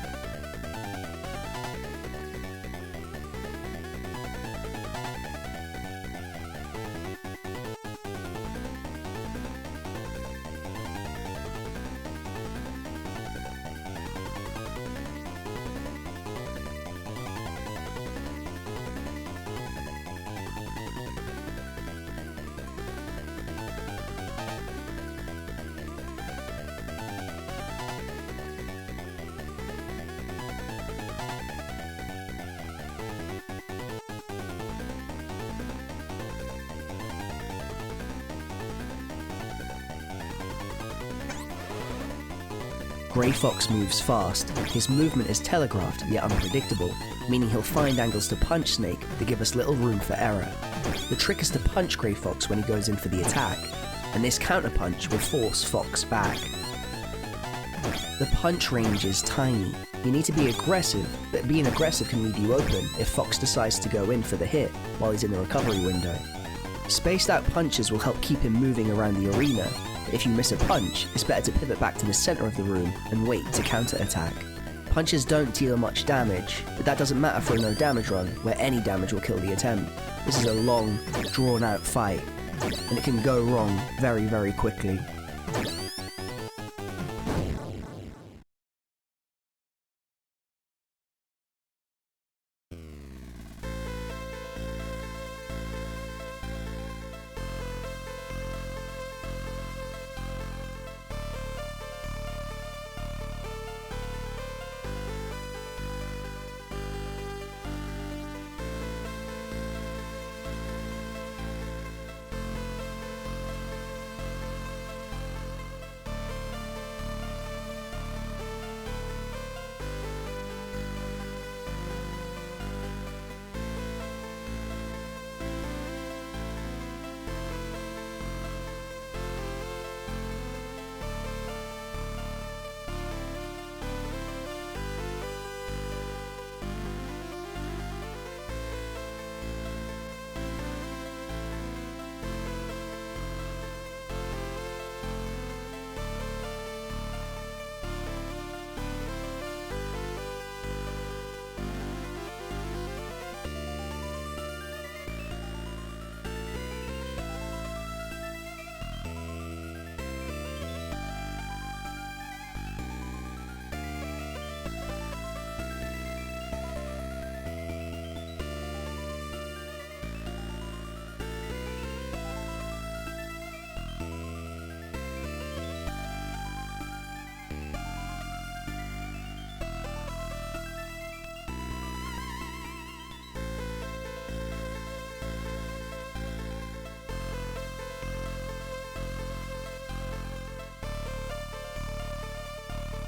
Grey Fox moves fast. His movement is telegraphed yet unpredictable, meaning he'll find angles to punch Snake that give us little room for error. The trick is to punch Grey Fox when he goes in for the attack, and this counterpunch will force Fox back. The punch range is tiny. You need to be aggressive, but being aggressive can leave you open if Fox decides to go in for the hit while he's in the recovery window. Spaced out punches will help keep him moving around the arena. If you miss a punch, it's better to pivot back to the center of the room and wait to counterattack. Punches don't deal much damage, but that doesn't matter for a no damage run, where any damage will kill the attempt. This is a long, drawn out fight, and it can go wrong very, very quickly.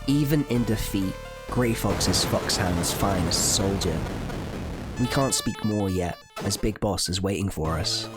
Even in defeat, Grey Fox is Foxhound's finest soldier. We can't speak more yet, as Big Boss is waiting for us.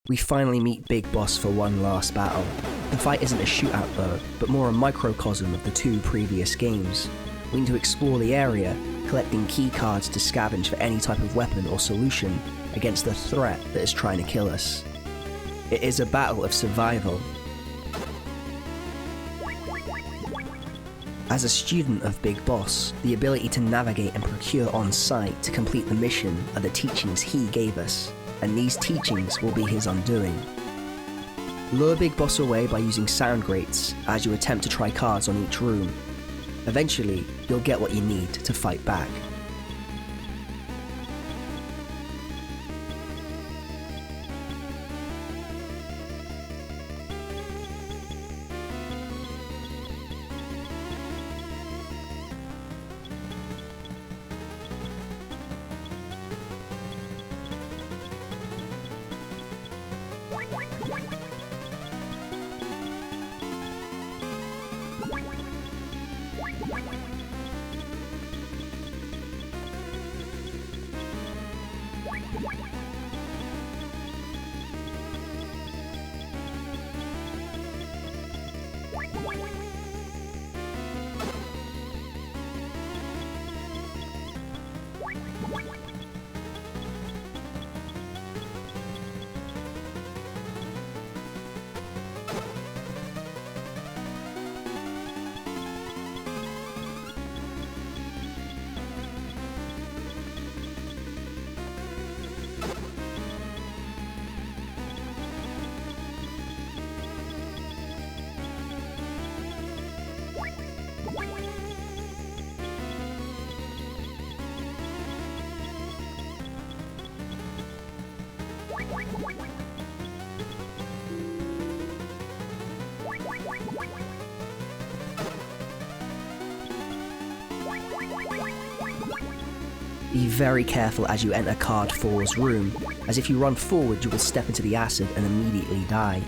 We finally meet Big Boss for one last battle. The fight isn't a shootout though, but more a microcosm of the 2 previous games. We need to explore the area, collecting key cards to scavenge for any type of weapon or solution against the threat that is trying to kill us. It is a battle of survival. As a student of Big Boss, the ability to navigate and procure on site to complete the mission are the teachings he gave us, and these teachings will be his undoing. Lure Big Boss away by using sound grates as you attempt to try cards on each room. Eventually, you'll get what you need to fight back. Be very careful as you enter Card 4's room, as if you run forward you will step into the acid and immediately die.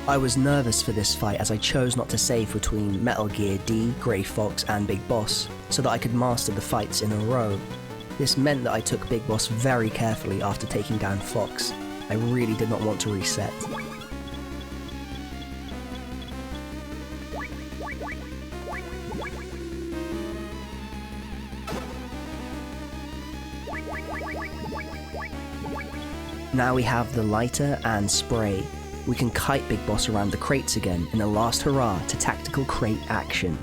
I was nervous for this fight as I chose not to save between Metal Gear D, Grey Fox and Big Boss, so that I could master the fights in a row. This meant that I took Big Boss very carefully after taking down Fox. I really did not want to reset. Now we have the lighter and spray. We can kite Big Boss around the crates again in a last hurrah to tactical crate action.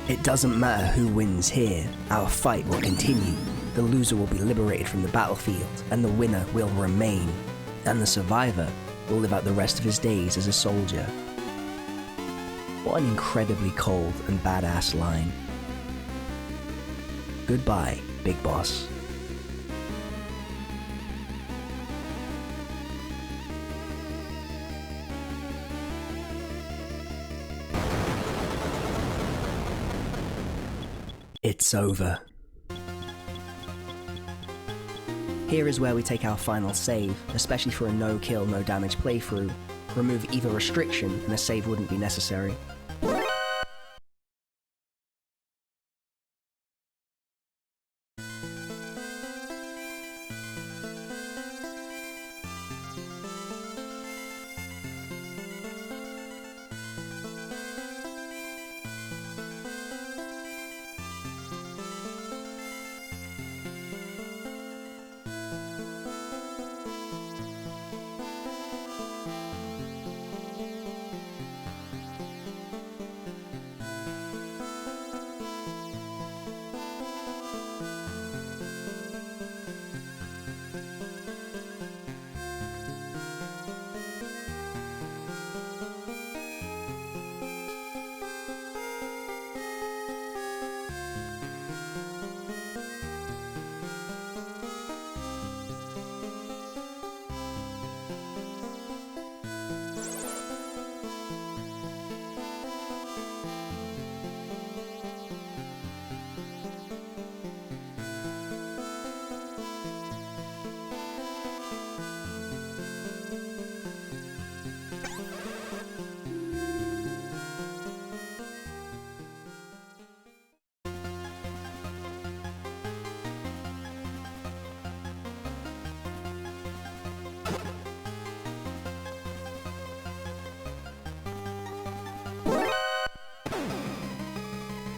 It doesn't matter who wins here, our fight will continue. The loser will be liberated from the battlefield, and the winner will remain. And the survivor will live out the rest of his days as a soldier. What an incredibly cold and badass line. Goodbye, Big Boss. It's over. Here is where we take our final save, especially for a no-kill, no-damage playthrough. Remove either restriction and a save wouldn't be necessary.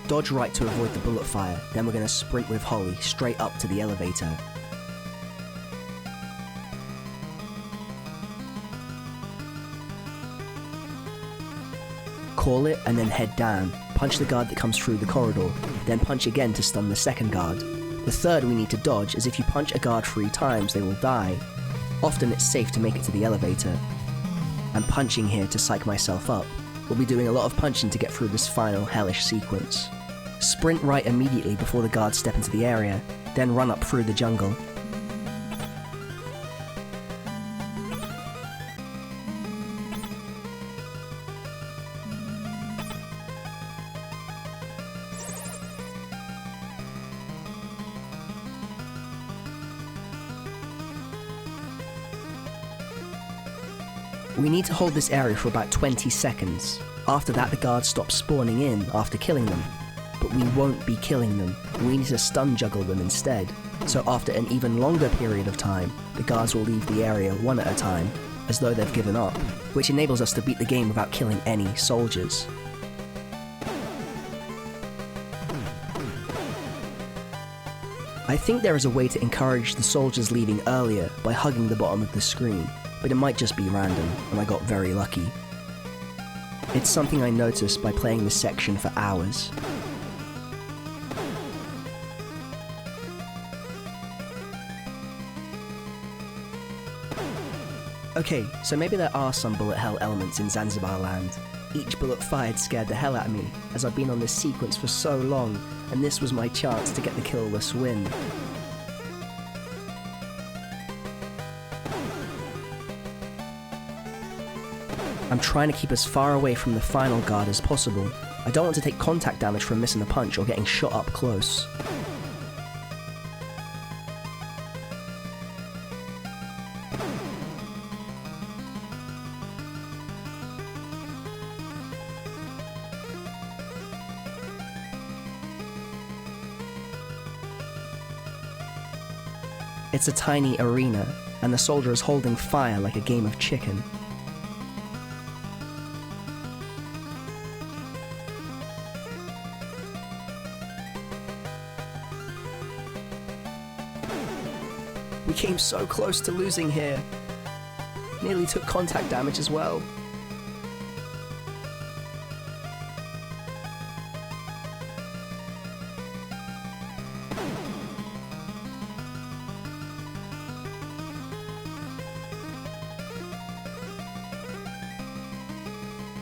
Dodge right to avoid the bullet fire, then we're going to sprint with Holly straight up to the elevator. Call it and then head down, punch the guard that comes through the corridor, then punch again to stun the second guard. The third we need to dodge, as if you punch a guard 3 times they will die. Often it's safe to make it to the elevator. I'm punching here to psych myself up. We'll be doing a lot of punching to get through this final hellish sequence. Sprint right immediately before the guards step into the area, then run up through the jungle. We need to hold this area for about 20 seconds. After that, the guards stop spawning in after killing them. But we won't be killing them. We need to stun juggle them instead. So after an even longer period of time, the guards will leave the area one at a time, as though they've given up, which enables us to beat the game without killing any soldiers. I think there is a way to encourage the soldiers leaving earlier by hugging the bottom of the screen, but it might just be random, and I got very lucky. It's something I noticed by playing this section for hours. Okay, so maybe there are some bullet hell elements in Zanzibar land. Each bullet fired scared the hell out of me, as I've been on this sequence for so long, and this was my chance to get the killless win. I'm trying to keep as far away from the final guard as possible. I don't want to take contact damage from missing a punch or getting shot up close. It's a tiny arena, and the soldier is holding fire like a game of chicken. We came so close to losing here. Nearly took contact damage as well.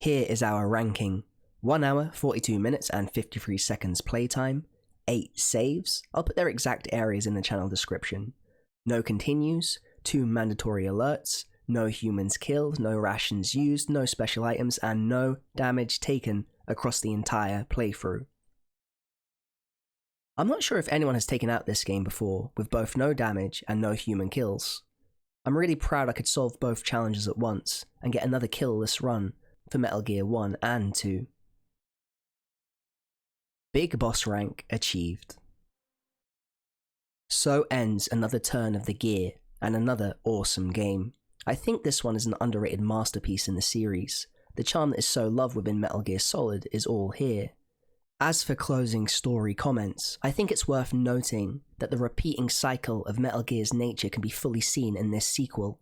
Here is our ranking. 1 hour, 42 minutes and 53 seconds playtime, 8 saves, I'll put their exact areas in the channel description, no continues, 2 mandatory alerts, no humans killed, no rations used, no special items, and no damage taken across the entire playthrough. I'm not sure if anyone has taken out this game before, with both no damage and no human kills. I'm really proud I could solve both challenges at once, and get another kill-less run for Metal Gear 1 and 2. Big boss rank achieved. So ends another turn of the gear, and another awesome game. I think this one is an underrated masterpiece in the series. The charm that is so loved within Metal Gear Solid is all here. As for closing story comments, I think it's worth noting that the repeating cycle of Metal Gear's nature can be fully seen in this sequel.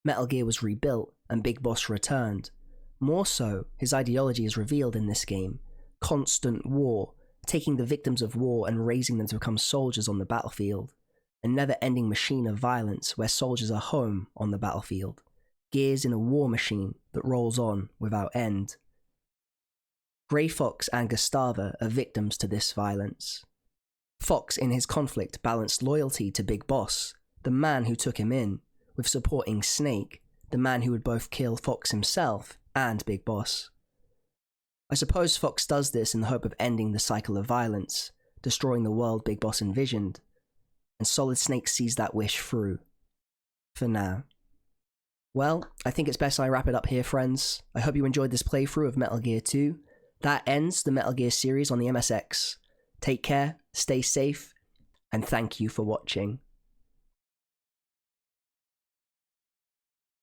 Metal Gear was rebuilt, and Big Boss returned. More so, his ideology is revealed in this game. Constant war, taking the victims of war and raising them to become soldiers on the battlefield. A never-ending machine of violence where soldiers are home on the battlefield. Gears in a war machine that rolls on without end. Grey Fox and Gustava are victims to this violence. Fox in his conflict balanced loyalty to Big Boss, the man who took him in, with supporting Snake, the man who would both kill Fox himself and Big Boss. I suppose Fox does this in the hope of ending the cycle of violence, destroying the world Big Boss envisioned, and Solid Snake sees that wish through. For now. Well, I think it's best I wrap it up here, friends. I hope you enjoyed this playthrough of Metal Gear 2. That ends the Metal Gear series on the MSX. Take care, stay safe, and thank you for watching.